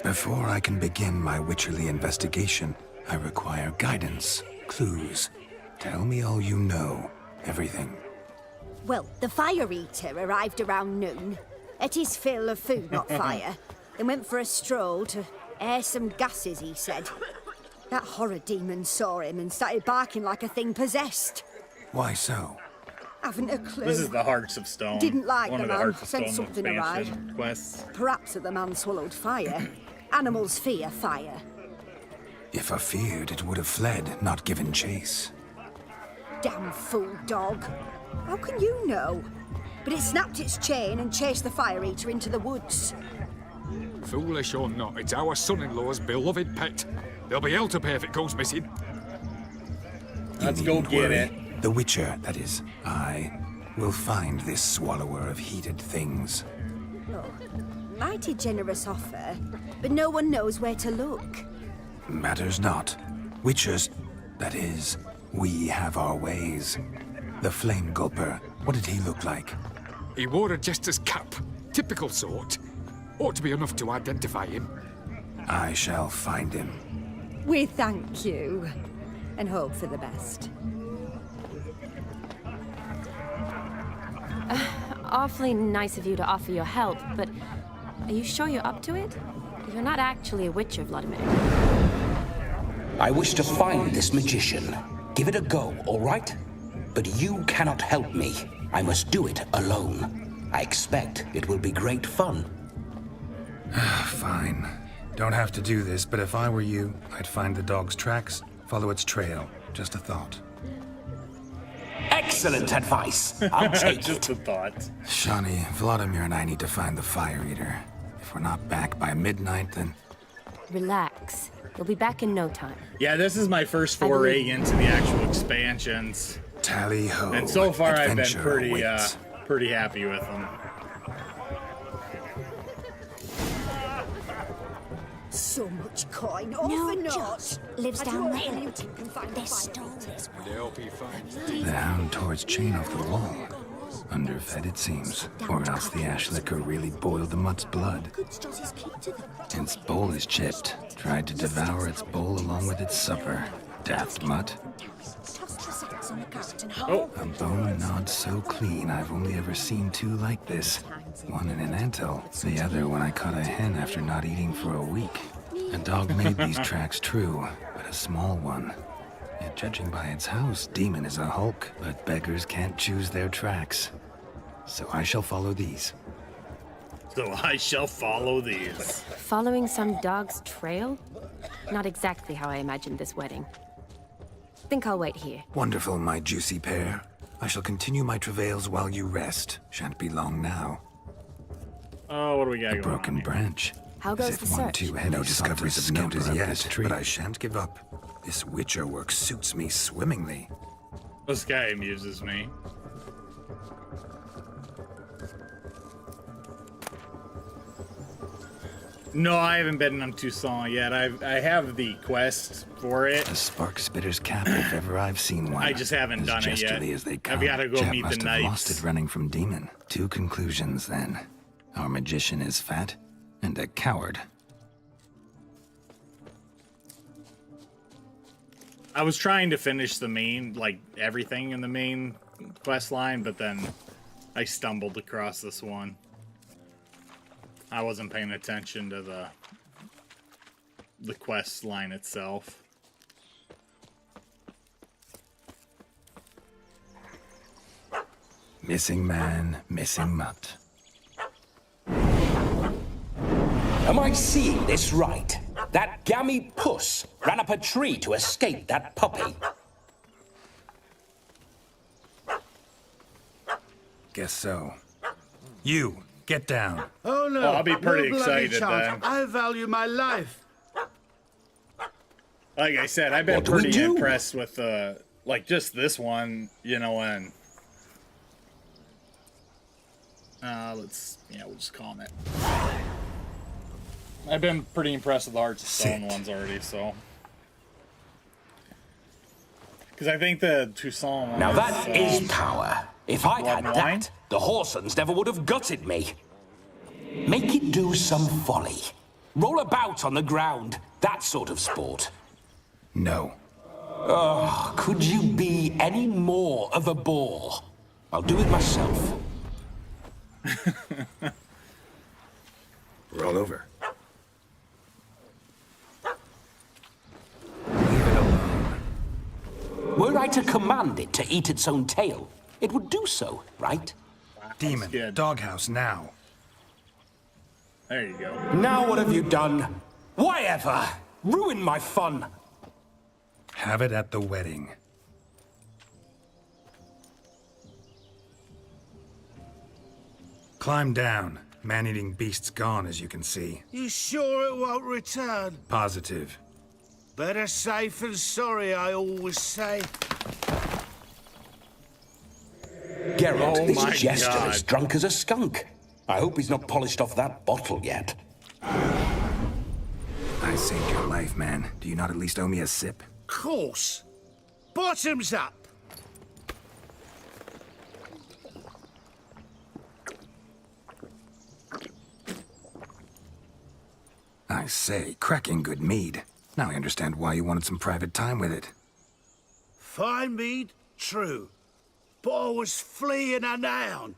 Speaker 3: Before I can begin my witcherly investigation, I require guidance, clues. Tell me all you know, everything.
Speaker 12: Well, the fire eater arrived around noon. Ate his fill of food, not fire. Then went for a stroll to air some gases, he said. That horror demon saw him and started barking like a thing possessed.
Speaker 3: Why so?
Speaker 12: Haven't a clue.
Speaker 1: This is the Hearts of Stone.
Speaker 12: Didn't like
Speaker 1: one
Speaker 12: the
Speaker 1: of the
Speaker 12: man.
Speaker 1: Hearts of
Speaker 12: Sent
Speaker 1: Stone
Speaker 12: something awry.
Speaker 1: expansion quests.
Speaker 12: Perhaps that the man swallowed fire. Animals fear fire.
Speaker 3: If I feared, it would have fled, not given chase.
Speaker 12: Damn fool dog. How can you know? But it snapped its chain and chased the fire eater into the woods.
Speaker 8: Foolish or not, it's our son-in-law's beloved pet. There'll be hell to pay if it goes missing.
Speaker 1: Let's
Speaker 3: You
Speaker 1: go
Speaker 3: needn't
Speaker 1: get
Speaker 3: worry.
Speaker 1: it.
Speaker 3: The Witcher, that is, I, will find this swallower of heated things.
Speaker 12: Oh, mighty generous offer, but no one knows where to look.
Speaker 3: Matters not. Witchers, that is, we have our ways. The Flame Gulper, what did he look like?
Speaker 8: He wore a jester's cap. Typical sort. Ought to be enough to identify him.
Speaker 3: I shall find him.
Speaker 12: We thank you, and hope for the best.
Speaker 4: Awfully nice of you to offer your help, but are you sure you're up to it? You're not actually a witcher, Vladimir.
Speaker 14: I wish to find this magician. Give it a go, all right? But you cannot help me. I must do it alone. I expect it will be great fun.
Speaker 3: Fine. Don't have to do this, but if I were you, I'd find the dog's tracks, follow its trail. Just a thought.
Speaker 14: Excellent advice. I'll take
Speaker 1: Just a thought.
Speaker 3: Shani, Vladimir and I need to find the Fire Eater. If we're not back by midnight, then...
Speaker 4: Relax. We'll be back in no time.
Speaker 1: Yeah, this is my first foray into the actual expansions.
Speaker 3: Tally ho.
Speaker 1: And so far I've been
Speaker 3: Adventure
Speaker 1: pretty happy with them.
Speaker 12: So much coin, all
Speaker 6: No,
Speaker 12: for naught.
Speaker 6: just lives
Speaker 12: I
Speaker 6: down
Speaker 12: hope
Speaker 6: the hill.
Speaker 12: Newton can find
Speaker 6: They
Speaker 12: the
Speaker 6: stole
Speaker 12: Fire
Speaker 6: this
Speaker 3: The hound tore its chain off the wall. Underfed, it seems. Or else the ash liquor really boiled the mutt's blood. Its bowl is chipped. Tried to devour its bowl along with its supper. Daft mutt.
Speaker 1: Oh.
Speaker 3: A bone gnawed so clean, I've only ever seen two like this. One in an antle, the other when I caught a hen after not eating for a week. A dog made these tracks true, but a small one. Yet judging by its house, Demon is a hulk, but beggars can't choose their tracks. So I shall follow these.
Speaker 1: So I shall follow these.
Speaker 4: Following some dog's trail? Not exactly how I imagined this wedding. Think I'll wait here.
Speaker 3: Wonderful, my juicy pair. I shall continue my travails while you rest. Shan't be long now.
Speaker 1: Oh, what do we got
Speaker 3: A
Speaker 1: going
Speaker 3: broken
Speaker 1: on?
Speaker 3: branch.
Speaker 4: How goes
Speaker 3: As
Speaker 4: the
Speaker 3: if one
Speaker 4: search?
Speaker 3: too heavy No discoveries of note as yet, but but I shan't give up. This witcher work suits me swimmingly.
Speaker 1: This guy amuses me. No, I haven't been on Toussaint yet. I have the quest for it.
Speaker 3: A spark spitter's cap if ever I've seen one.
Speaker 1: I just haven't
Speaker 3: As
Speaker 1: done it yet.
Speaker 3: gesterly as they come.
Speaker 1: I've got to go
Speaker 3: Chap
Speaker 1: meet the
Speaker 3: must have lost
Speaker 1: knights.
Speaker 3: it running from Demon. Two conclusions then. Our magician is fat and a coward.
Speaker 1: I was trying to finish the main, like everything in the main quest line, but then I stumbled across this one. I wasn't paying attention to the quest line itself.
Speaker 3: Missing man, missing mutt.
Speaker 14: Am I seeing this right? That gammy puss ran up a tree to escape that puppy.
Speaker 3: Guess so. You, get down.
Speaker 11: Oh no!
Speaker 1: Well, I'll be pretty
Speaker 11: no bloody
Speaker 1: excited
Speaker 11: chance.
Speaker 1: then.
Speaker 11: I value my life.
Speaker 1: Like I said, I've been
Speaker 14: What do we
Speaker 1: pretty
Speaker 14: do?
Speaker 1: impressed with like just this one, you know, and we'll just call it. I've been pretty impressed with the Hearts of Stone ones already, so. Because I think the Toussaint one
Speaker 14: Now that is power. If I'd had
Speaker 1: Blood and wine?
Speaker 14: that, the Horsons never would have gutted me. Make it do some folly. Roll about on the ground. That sort of sport.
Speaker 3: No.
Speaker 14: Oh, could you be any more of a bore? I'll do it myself.
Speaker 3: Roll over.
Speaker 14: Were I to command it to eat its own tail, it would do so, right?
Speaker 3: Demon, doghouse now.
Speaker 1: There you go.
Speaker 14: Now what have you done? Why ever? Ruin my fun.
Speaker 3: Have it at the wedding. Climb down. Man-eating beast's gone, as you can see.
Speaker 11: You sure it won't return?
Speaker 3: Positive.
Speaker 11: Better safe than sorry, I always say.
Speaker 14: Geralt,
Speaker 1: Oh
Speaker 14: this
Speaker 1: my
Speaker 14: jester
Speaker 1: God.
Speaker 14: is drunk as a skunk. I hope he's not polished off that bottle yet.
Speaker 3: I saved your life, man. Do you not at least owe me a sip?
Speaker 11: Course. Bottoms up.
Speaker 3: I say, cracking good mead. Now I understand why you wanted some private time with it.
Speaker 11: Fine mead, true. But I was fleeing a hound.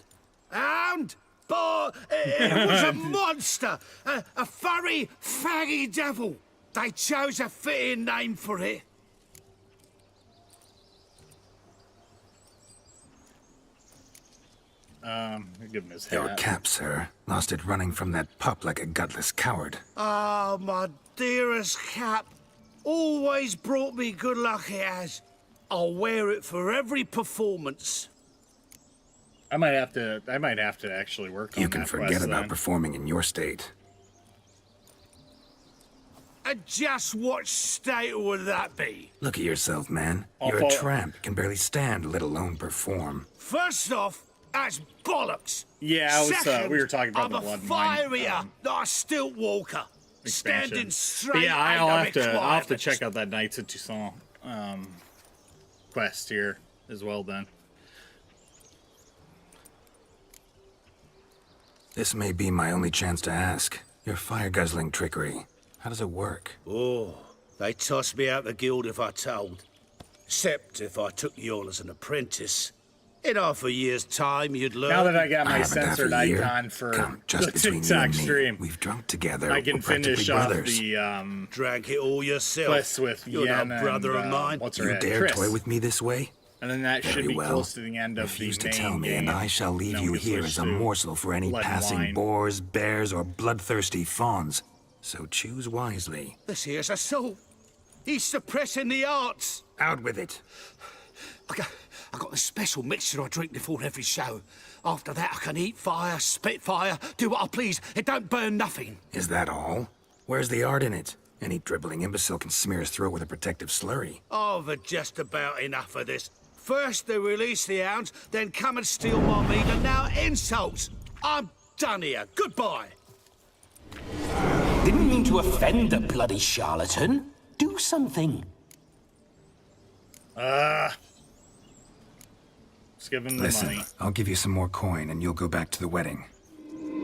Speaker 11: Hound? Boy!
Speaker 7: It was a monster! A furry, faggy devil! They chose a fitting name for it.
Speaker 1: Give him his hat.
Speaker 3: Your cap, sir. Lost it running from that pup like a gutless coward.
Speaker 7: Ah, my dearest cap. Always brought me good luck, it has. I'll wear it for every performance.
Speaker 1: I might have to actually work on
Speaker 3: You can
Speaker 1: that
Speaker 3: forget
Speaker 1: quest,
Speaker 3: about
Speaker 1: then.
Speaker 3: performing in your state.
Speaker 7: And just what state would that be?
Speaker 3: Look at yourself, man. You're a tramp, can barely stand, let alone perform.
Speaker 7: First off, that's bollocks.
Speaker 1: Yeah, I was,
Speaker 7: Second,
Speaker 1: we were talking about
Speaker 7: I'm
Speaker 1: the
Speaker 7: a
Speaker 1: blood
Speaker 7: fireeater, not a stilt walker.
Speaker 1: expansion.
Speaker 7: Standing
Speaker 1: But
Speaker 7: straight.
Speaker 1: yeah,
Speaker 7: ain't
Speaker 1: I'll
Speaker 7: no
Speaker 1: have to
Speaker 7: requirement.
Speaker 1: check out that Knights of Toussaint quest here as well. Then
Speaker 3: This may be my only chance to ask. Your fire-guzzling trickery, how does it work?
Speaker 7: Oh, they toss me out the guild if I told. Except if I took you on as an apprentice. In half a year's time, you'd learn.
Speaker 1: now that I got my
Speaker 3: haven't half a
Speaker 1: censored
Speaker 3: year.
Speaker 1: icon for
Speaker 3: Come, just
Speaker 1: the
Speaker 3: between you
Speaker 1: TikTok
Speaker 3: and me,
Speaker 1: stream,
Speaker 3: we've drunk together.
Speaker 1: I can
Speaker 3: We're practically
Speaker 1: finish off
Speaker 3: brothers.
Speaker 1: the
Speaker 7: Drank it all yourself.
Speaker 1: quest with
Speaker 7: You're
Speaker 1: Yen
Speaker 7: no brother
Speaker 1: and,
Speaker 7: of mine.
Speaker 1: what's her
Speaker 3: You
Speaker 1: name?
Speaker 3: dare
Speaker 1: Triss.
Speaker 3: toy with me this way?
Speaker 1: And then that should
Speaker 3: Very
Speaker 1: be
Speaker 3: well.
Speaker 1: close to the end of
Speaker 3: Refuse
Speaker 1: the
Speaker 3: to
Speaker 1: main
Speaker 3: tell me,
Speaker 1: game.
Speaker 3: and I shall leave
Speaker 1: Then
Speaker 3: you
Speaker 1: we can
Speaker 3: here
Speaker 1: switch
Speaker 3: as a
Speaker 1: to
Speaker 3: morsel for any
Speaker 1: blood and
Speaker 3: passing
Speaker 1: wine.
Speaker 3: boars, bears, or bloodthirsty fawns. So choose wisely.
Speaker 7: This here's assault. He's suppressing the arts.
Speaker 3: Out with it.
Speaker 7: I got a special mixture I drink before every show. After that, I can eat fire, spit fire, do what I please. It don't burn nothing.
Speaker 3: Is that all? Where's the art in it? Any dribbling imbecile can smear his throat with a protective slurry.
Speaker 7: I've had just about enough of this. First they release the hounds, then come and steal my meat, and now insults. I'm done here. Goodbye.
Speaker 14: Didn't mean to offend the bloody charlatan. Do something.
Speaker 1: Let's give him the
Speaker 3: Listen,
Speaker 1: money.
Speaker 3: I'll give you some more coin and you'll go back to the wedding.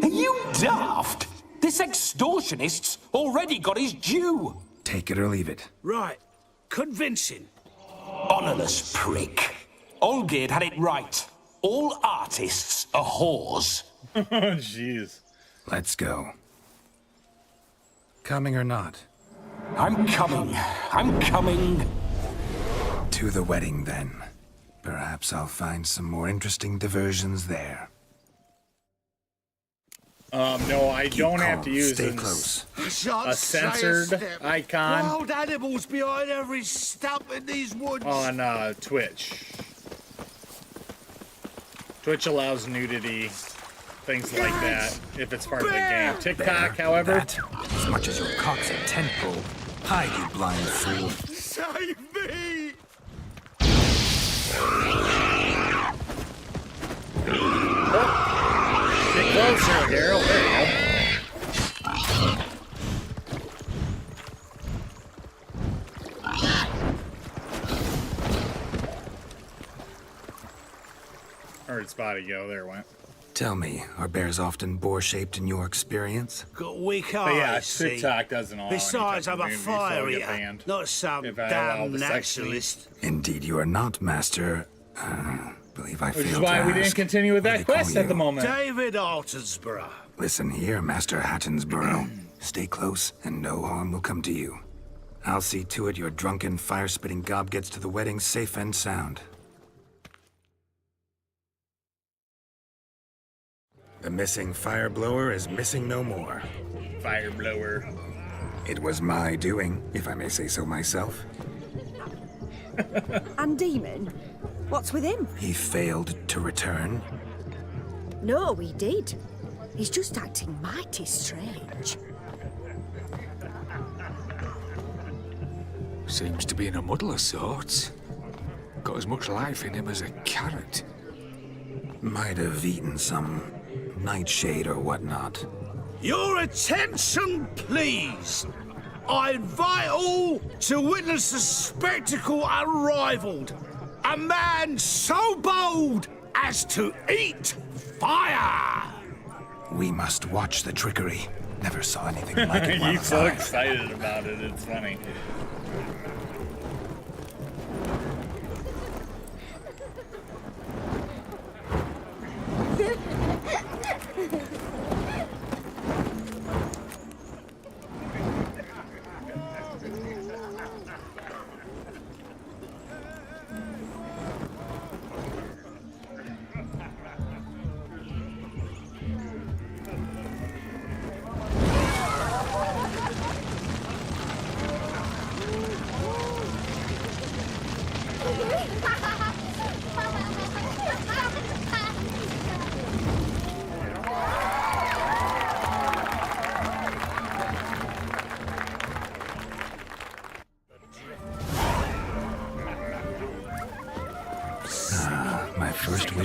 Speaker 14: Are you daft? This extortionist's already got his due.
Speaker 3: Take it or leave it.
Speaker 7: Right. Convincing.
Speaker 14: Honorless prick. Olgerd had it right. All artists are whores.
Speaker 1: Oh, jeez.
Speaker 3: Let's go. Coming or not?
Speaker 14: I'm coming. I'm coming.
Speaker 3: To the wedding, then. Perhaps I'll find some more interesting diversions there.
Speaker 1: No, I don't have to use
Speaker 3: Stay close.
Speaker 1: a censored icon
Speaker 7: Wild animals behind every stump in these woods.
Speaker 1: on Twitch. Twitch allows nudity, things like that, if it's part of the game. TikTok, however,
Speaker 3: As much as your cock's a tent pole. Hide, you blind fool.
Speaker 7: Save me!
Speaker 1: get closer, Harold. There you go. Where'd its body go? There it went.
Speaker 3: Tell me, are bears often boar-shaped in your experience?
Speaker 7: Got weak
Speaker 1: But yeah,
Speaker 7: eyes, see.
Speaker 1: TikTok doesn't allow any
Speaker 7: Besides,
Speaker 1: type
Speaker 7: I'm
Speaker 1: of
Speaker 7: a
Speaker 1: nudity, so I'll
Speaker 7: fire
Speaker 1: get
Speaker 7: eater,
Speaker 1: banned.
Speaker 7: not some
Speaker 1: If I allow
Speaker 7: damn
Speaker 1: the sex
Speaker 7: naturalist.
Speaker 3: Indeed, you are not, Master. Believe I
Speaker 1: Which is
Speaker 3: failed
Speaker 1: why
Speaker 3: to
Speaker 1: we didn't
Speaker 3: ask.
Speaker 1: continue with
Speaker 3: What do
Speaker 1: that
Speaker 3: they call
Speaker 1: quest at the
Speaker 3: you?
Speaker 1: moment.
Speaker 7: David Altonsborough.
Speaker 3: Listen here, Master Hattonsborough. Stay close, and no harm will come to you. I'll see to it your drunken, fire-spitting gob gets to the wedding safe and sound. The missing fire blower is missing no more.
Speaker 1: Fire blower.
Speaker 3: It was my doing, if I may say so myself.
Speaker 12: And Demon? What's with him?
Speaker 3: He failed to return.
Speaker 12: No, he did. He's just acting mighty strange.
Speaker 8: Seems to be in a muddle of sorts. Got as much life in him as a carrot.
Speaker 3: Might have eaten some nightshade or whatnot.
Speaker 7: Your attention, please. I invite all to witness a spectacle unrivaled. A man so bold as to eat fire.
Speaker 3: We must watch the trickery. Never saw anything like it while
Speaker 1: You're so
Speaker 3: alive.
Speaker 1: excited about it, it's funny.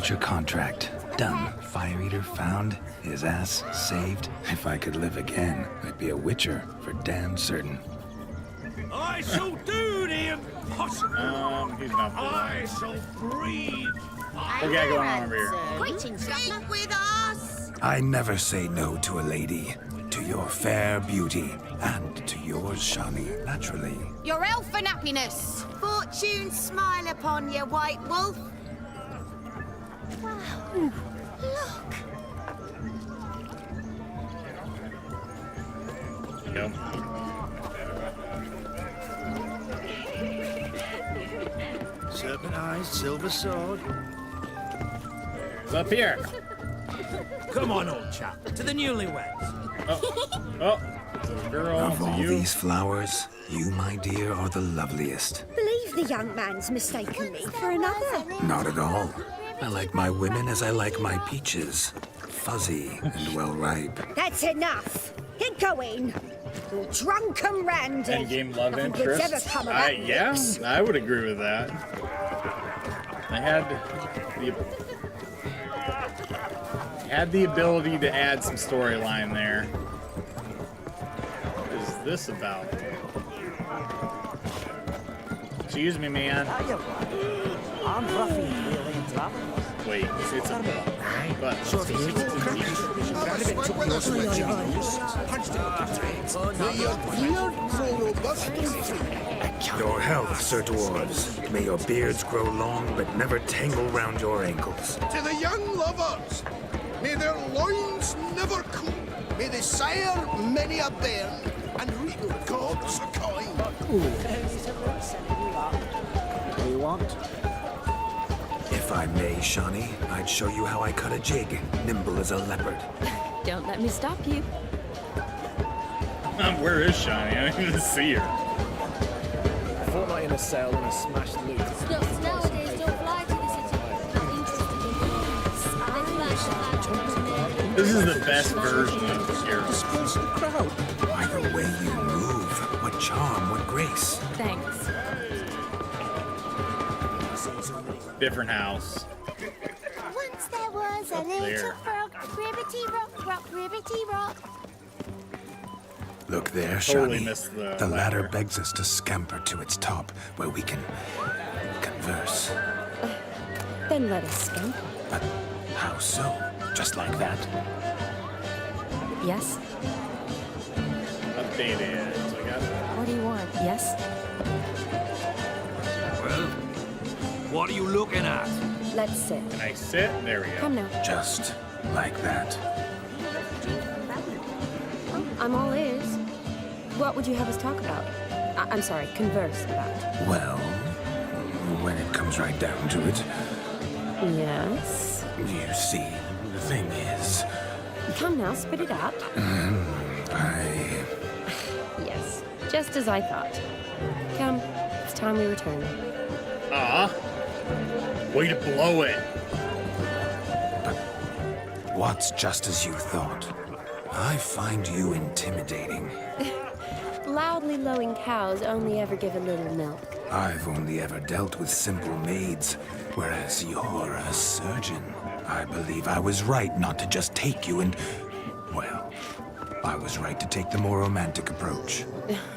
Speaker 3: Witcher contract. Done. Fire Eater found. His ass saved. If I could live again, I'd be a Witcher for damn certain.
Speaker 7: I shall do the impossible.
Speaker 1: He's not for
Speaker 7: I shall breathe.
Speaker 1: What we got going on over here?
Speaker 9: Speak with us!
Speaker 3: I never say no to a lady. To your fair beauty. And to yours, Shani, naturally.
Speaker 9: Your elfin happiness! Fortune smile upon you, White Wolf! Wow, look!
Speaker 1: Go.
Speaker 11: Serpent eyes, silver sword.
Speaker 1: It's up here.
Speaker 7: Come on, old chap, to the newlyweds.
Speaker 1: Oh, girl,
Speaker 3: Of all
Speaker 1: you.
Speaker 3: these flowers, you, my dear, are the loveliest.
Speaker 12: Believe the young man's mistaken me for another.
Speaker 3: Not at all. I like my women as I like my peaches. Fuzzy and well ripe.
Speaker 12: That's enough. Get going. You're drunk and randy.
Speaker 1: Endgame love
Speaker 12: Nothing good's ever
Speaker 1: interest.
Speaker 12: come of that
Speaker 1: Yeah,
Speaker 12: mix.
Speaker 1: I would agree with that. I had the ability to add some storyline there. What is this about? Excuse me, man.
Speaker 19: I'm Ruffy, really in trouble.
Speaker 1: Wait, it's a but
Speaker 3: Your health, Sir Dwarves. May your beards grow long, but never tangle round your ankles.
Speaker 15: To the young lovers, may their loins never cool. May they sire many a bairn and reap gods a kind.
Speaker 19: What do you want?
Speaker 3: If I may, Shani, I'd show you how I cut a jig, nimble as a leopard.
Speaker 4: Don't let me stop you.
Speaker 1: Where is Shani? I don't even see her.
Speaker 19: A fortnight in a cell and a smashed loot.
Speaker 17: Snuffs nowadays don't fly to the city. Not interested in
Speaker 1: This is the best version of Geralt.
Speaker 3: By the way you move, what charm, what grace.
Speaker 4: Thanks.
Speaker 1: Different house.
Speaker 17: Once there was a
Speaker 1: Up
Speaker 17: little
Speaker 1: there.
Speaker 17: frog, ribbity rock, rock, ribbity rock.
Speaker 3: Look there,
Speaker 1: Totally
Speaker 3: Shani.
Speaker 1: missed the
Speaker 3: The ladder
Speaker 1: ladder.
Speaker 3: begs us to scamper to its top, where we can converse.
Speaker 4: Then let us scamper.
Speaker 3: But how so? Just like that?
Speaker 4: Yes?
Speaker 1: Updated. So I got
Speaker 4: What do you want? Yes?
Speaker 7: Well, what are you looking at?
Speaker 4: Let's sit.
Speaker 1: Can I sit? There we go.
Speaker 4: Come now.
Speaker 3: Just like that.
Speaker 4: I'm all ears. What would you have us talk about? I'm sorry, converse about.
Speaker 3: Well, when it comes right down to it,
Speaker 4: Yes?
Speaker 3: you see, the thing is,
Speaker 4: Come now, spit it out. Yes, just as I thought. Come, it's time we return.
Speaker 1: Way to blow it.
Speaker 3: What's just as you thought? I find you intimidating.
Speaker 4: Loudly lowing cows only ever give a little milk.
Speaker 3: I've only ever dealt with simple maids, whereas you're a surgeon. I believe I was right not to just take you and... Well, I was right to take the more romantic approach.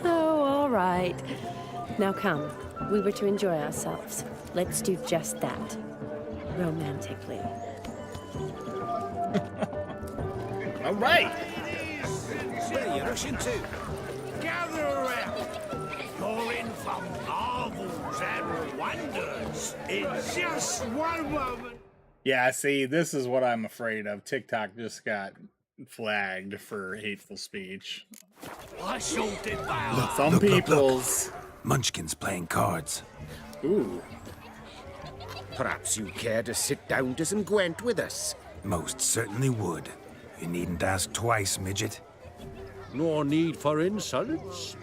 Speaker 4: Oh, all right. Now come, we were to enjoy ourselves. Let's do just that. Romantically.
Speaker 1: All right.
Speaker 7: Where are you rushing to? Gather around. You're in for marvels and wonders in just one moment.
Speaker 1: Yeah, see, this is what I'm afraid of. TikTok just got flagged for hateful speech.
Speaker 7: I shall devour.
Speaker 1: Some people's...
Speaker 3: Munchkin's playing cards.
Speaker 1: Ooh.
Speaker 20: Perhaps you care to sit down to some Gwent with us?
Speaker 3: Most certainly would. You needn't ask twice, midget.
Speaker 20: No need for insolence.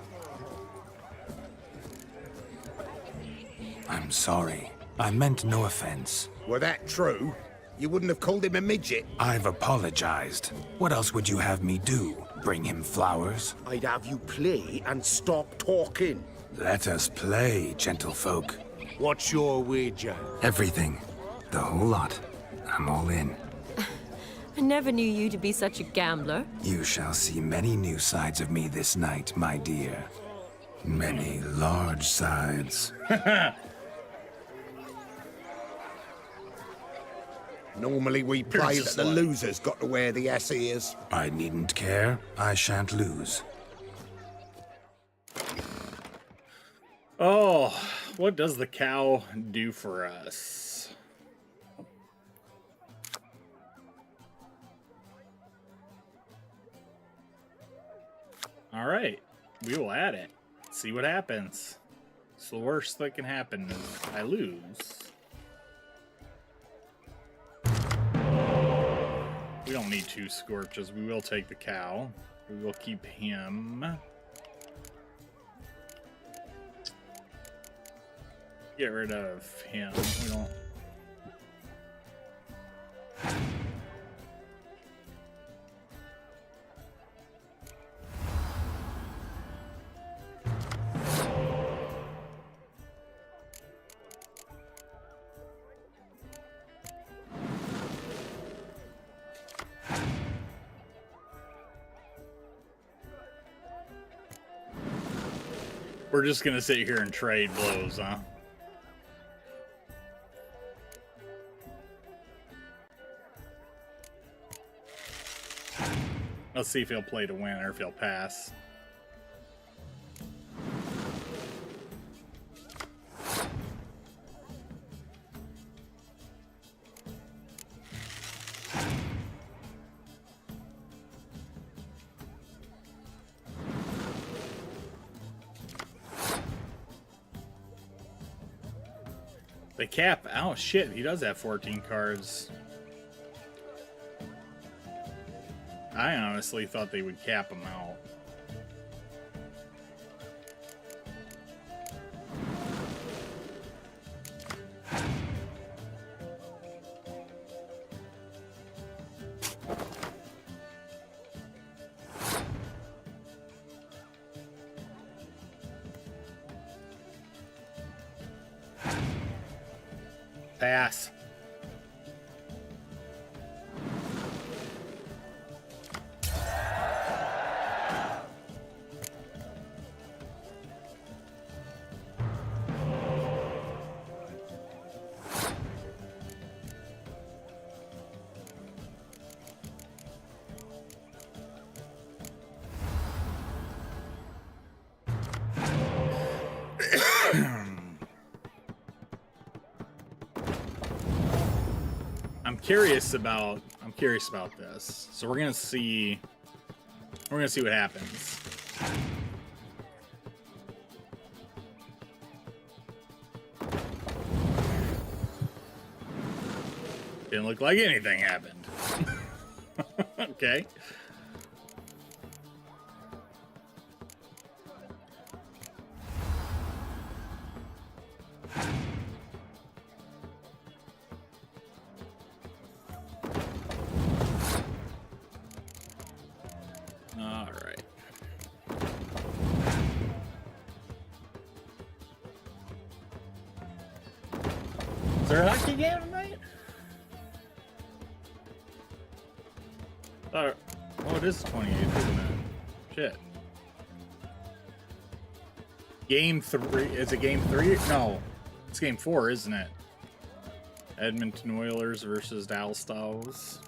Speaker 3: I'm sorry. I meant no offense.
Speaker 20: Were that true, you wouldn't have called him a midget.
Speaker 3: I've apologized. What else would you have me do? Bring him flowers?
Speaker 20: I'd have you play and stop talking.
Speaker 3: Let us play, gentlefolk.
Speaker 7: What's your wager?
Speaker 3: Everything. The whole lot. I'm all in.
Speaker 5: I never knew you to be such a gambler.
Speaker 3: You shall see many new sides of me this night, my dear. Many large sides.
Speaker 20: Normally we play that the loser's got to wear the ass ears.
Speaker 3: I needn't care. I shan't lose.
Speaker 1: Oh, what does the cow do for us? All right, we will add it. See what happens. It's the worst that can happen is I lose. We don't need 2 scorches. We will take the cow. We will keep him. Get rid of him. We don't. We're just gonna sit here and trade blows, huh? Let's see if he'll play to win or if he'll pass. They cap. Oh shit, he does have 14 cards. I honestly thought they would cap him out. Pass. I'm curious about this. So we're gonna see what happens. Didn't look like anything happened. Okay. Is there a hockey game tonight? Oh, it is 28th, isn't it? Shit. Game 3. Is it game 3? No. It's game 4, isn't it? Edmonton Oilers versus Dallas Stars.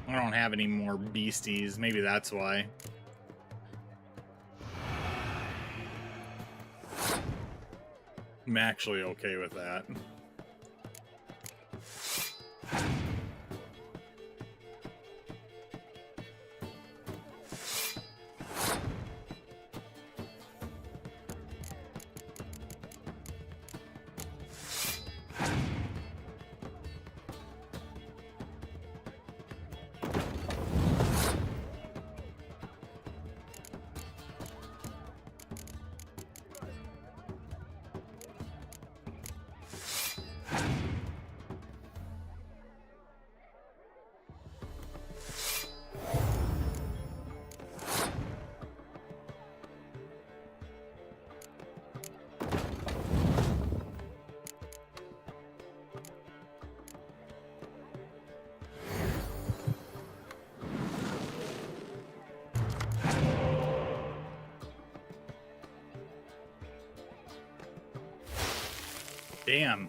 Speaker 1: I don't have any more beasties. Maybe that's why. I'm actually okay with that. Damn.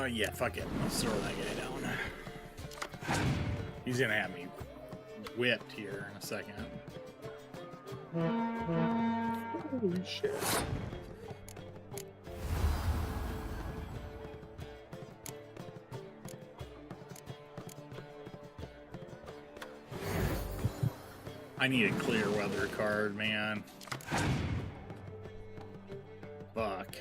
Speaker 1: Yeah, fuck it. Let's throw that guy down. He's gonna have me whipped here in a second. Holy shit. I need a clear weather card, man. Fuck.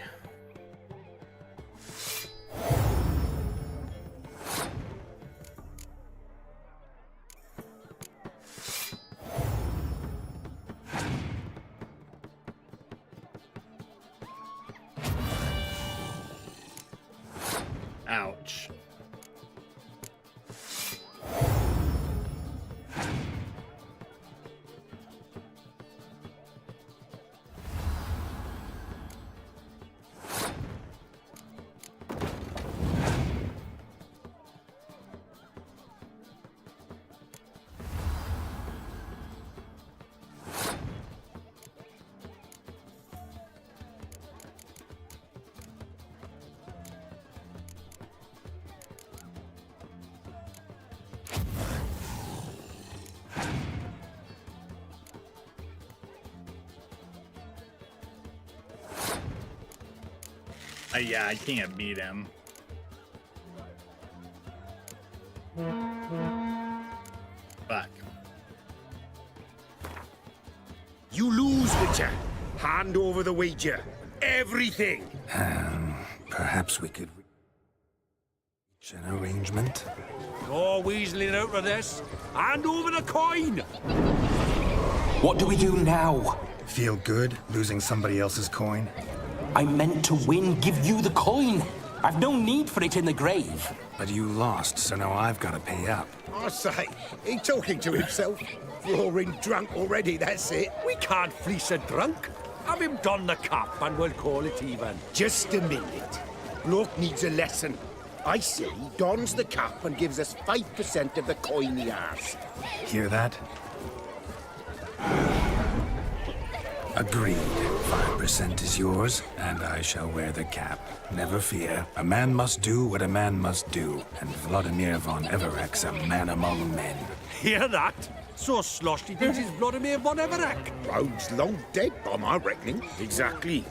Speaker 1: Ouch. Yeah, I can't beat him. Fuck.
Speaker 20: You lose, Witcher. Hand over the wager. Everything.
Speaker 3: Perhaps we could reach an arrangement.
Speaker 14: No weaseling out of this. Hand over the coin.
Speaker 16: What do we do now?
Speaker 3: Feel good losing somebody else's coin?
Speaker 16: I meant to win, give you the coin. I've no need for it in the grave.
Speaker 3: But you lost, so now I've got to pay up.
Speaker 20: I say, he talking to himself. Roaring drunk already, that's it.
Speaker 14: We can't fleece a drunk. Have him don the cap and we'll call it even.
Speaker 20: Just a minute. Bloke needs a lesson. I say he dons the cap and gives us 5% of the coin he has.
Speaker 3: Hear that? Agreed. 5% is yours, and I shall wear the cap. Never fear. A man must do what a man must do, and Vladimir von Everek's a man among men.
Speaker 14: Hear that? So sloshed he thinks he's Vladimir von Everek.
Speaker 20: Rogue's long dead, by my reckoning. Exactly.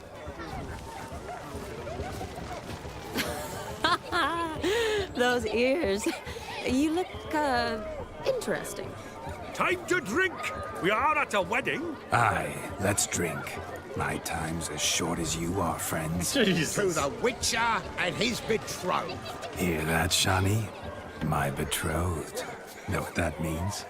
Speaker 4: Those ears. You look, interesting.
Speaker 14: Time to drink. We are at a wedding.
Speaker 3: Aye, let's drink. My time's as short as you are, friends.
Speaker 1: Jesus.
Speaker 20: To the Witcher and his betrothed.
Speaker 3: Hear that, Shani? My betrothed. Know what that means?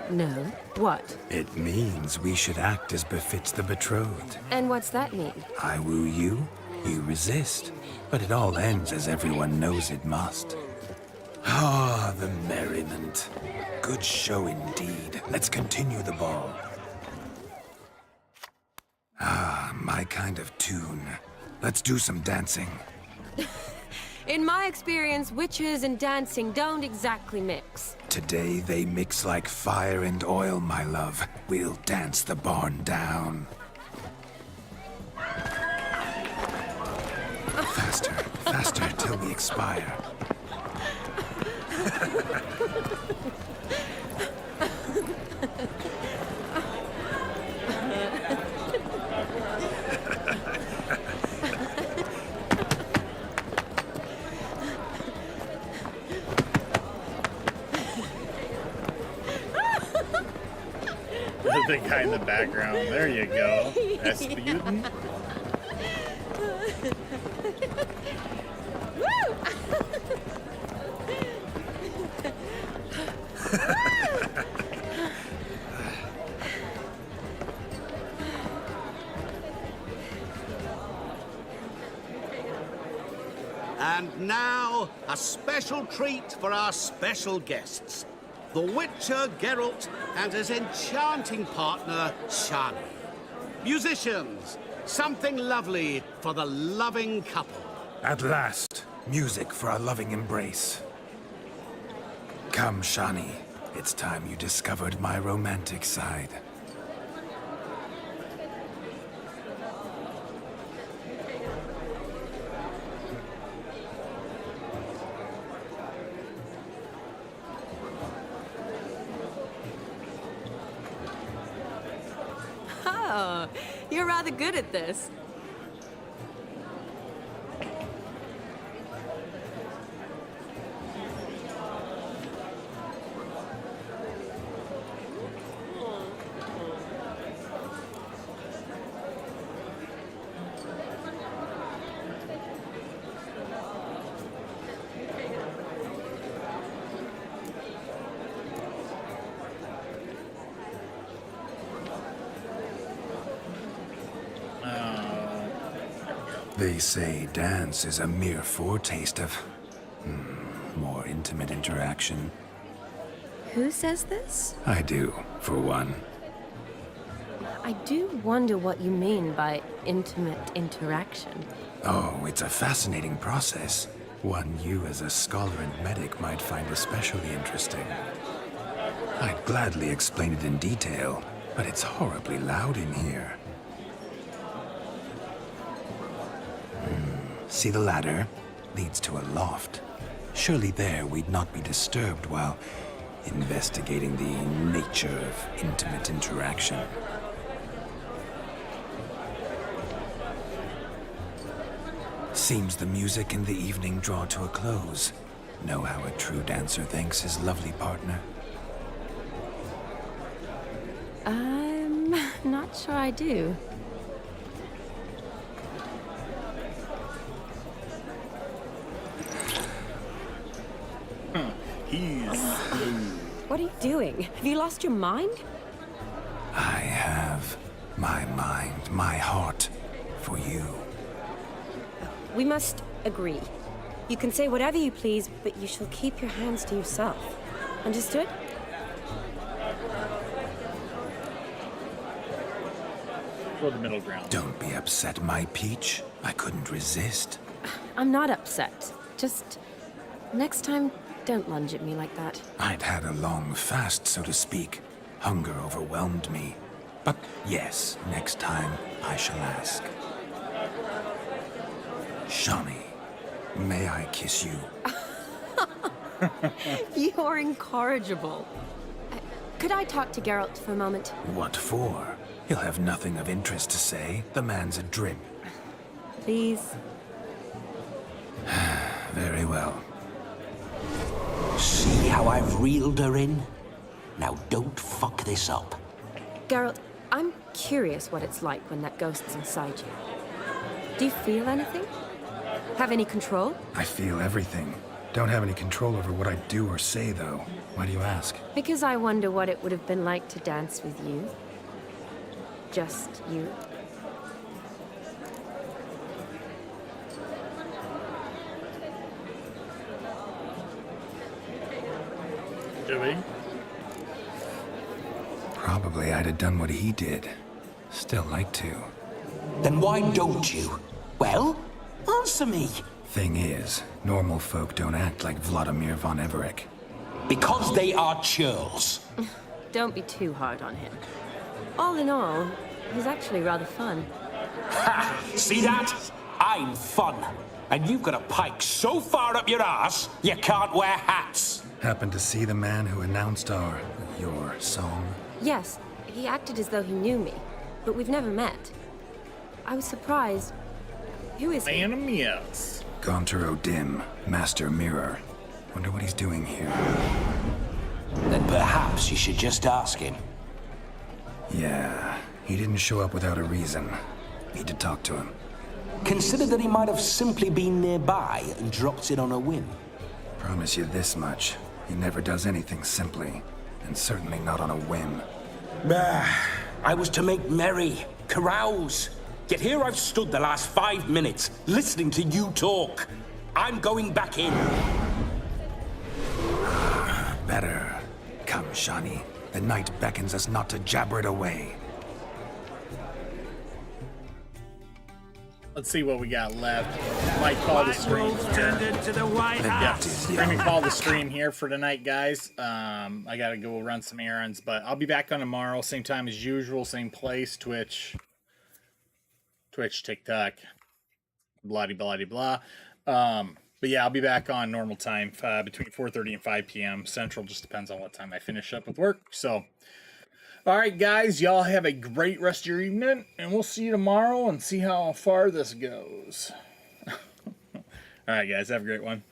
Speaker 4: No. What?
Speaker 3: It means we should act as befits the betrothed.
Speaker 4: And what's that mean?
Speaker 3: I woo you, you resist. But it all ends as everyone knows it must. Ah, the merriment. Good show indeed. Let's continue the ball. Ah, my kind of tune. Let's do some dancing.
Speaker 4: In my experience, witches and dancing don't exactly mix.
Speaker 3: Today they mix like fire and oil, my love. We'll dance the barn down. Faster, faster till we expire.
Speaker 1: The guy in the background. There you go. Rasputin.
Speaker 7: And now, a special treat for our special guests. The Witcher Geralt and his enchanting partner, Shani. Musicians, something lovely for the loving couple.
Speaker 3: At last, music for our loving embrace. Come, Shani. It's time you discovered my romantic side.
Speaker 5: Oh, you're rather good at this.
Speaker 3: They say dance is a mere foretaste of more intimate interaction.
Speaker 4: Who says this?
Speaker 3: I do, for one.
Speaker 4: I do wonder what you mean by intimate interaction.
Speaker 3: Oh, it's a fascinating process. One you as a scholar and medic might find especially interesting. I'd gladly explain it in detail, but it's horribly loud in here. See the ladder? Leads to a loft. Surely there we'd not be disturbed while investigating the nature of intimate interaction. Seems the music and the evening draw to a close. Know how a true dancer thanks his lovely partner?
Speaker 4: I'm not sure I do.
Speaker 2: What are you doing? Have you lost your mind?
Speaker 3: I have my mind, my heart for you.
Speaker 2: We must agree. You can say whatever you please, but you shall keep your hands to yourself. Understood?
Speaker 1: Go the middle ground.
Speaker 3: Don't be upset, my peach. I couldn't resist.
Speaker 4: I'm not upset. Just next time, don't lunge at me like that.
Speaker 3: I'd had a long fast, so to speak. Hunger overwhelmed me. But yes, next time I shall ask. Shani, may I kiss you?
Speaker 4: You're incorrigible. Could I talk to Geralt for a moment?
Speaker 3: What for? He'll have nothing of interest to say. The man's a drip.
Speaker 4: Please?
Speaker 3: Very well.
Speaker 14: See how I've reeled her in? Now don't fuck this up.
Speaker 4: Geralt, I'm curious what it's like when that ghost's inside you. Do you feel anything? Have any control?
Speaker 3: I feel everything. Don't have any control over what I do or say, though. Why do you ask?
Speaker 4: Because I wonder what it would have been like to dance with you. Just you.
Speaker 1: Do we?
Speaker 3: Probably I'd have done what he did. Still like to.
Speaker 14: Then why don't you? Well, answer me.
Speaker 3: Thing is, normal folk don't act like Vladimir von Everec.
Speaker 14: Because they are churls.
Speaker 4: Don't be too hard on him. All in all, he's actually rather fun.
Speaker 14: Ha! See that? I'm fun. And you've got a pike so far up your ass, you can't wear hats.
Speaker 3: Happened to see the man who announced your song?
Speaker 4: Yes, he acted as though he knew me, but we've never met. I was surprised. Who is he?
Speaker 1: Enemies.
Speaker 3: Gaunter O'Dim, Master Mirror. Wonder what he's doing here.
Speaker 14: Then perhaps you should just ask him.
Speaker 3: Yeah, he didn't show up without a reason. Need to talk to him.
Speaker 14: Consider that he might have simply been nearby and dropped in on a whim.
Speaker 3: Promise you this much. He never does anything simply, and certainly not on a whim.
Speaker 14: I was to make merry, carouse. Yet here I've stood the last 5 minutes, listening to you talk.
Speaker 16: I'm going back in.
Speaker 3: Better. Come, Shani. The night beckons us not to jabber it away.
Speaker 1: Let's see what we got left. Might call the stream.
Speaker 14: To the White House.
Speaker 1: We're gonna call the stream here for tonight, guys. I gotta go run some errands, but I'll be back on tomorrow, same time as usual, same place, Twitch, TikTok, blah blah blah. But yeah, I'll be back on normal time between 4:30 and 5 p.m. Central. Just depends on what time I finish up with work. So, all right, guys, y'all have a great rest of your evening, and we'll see you tomorrow and see how far this goes. All right, guys, have a great one.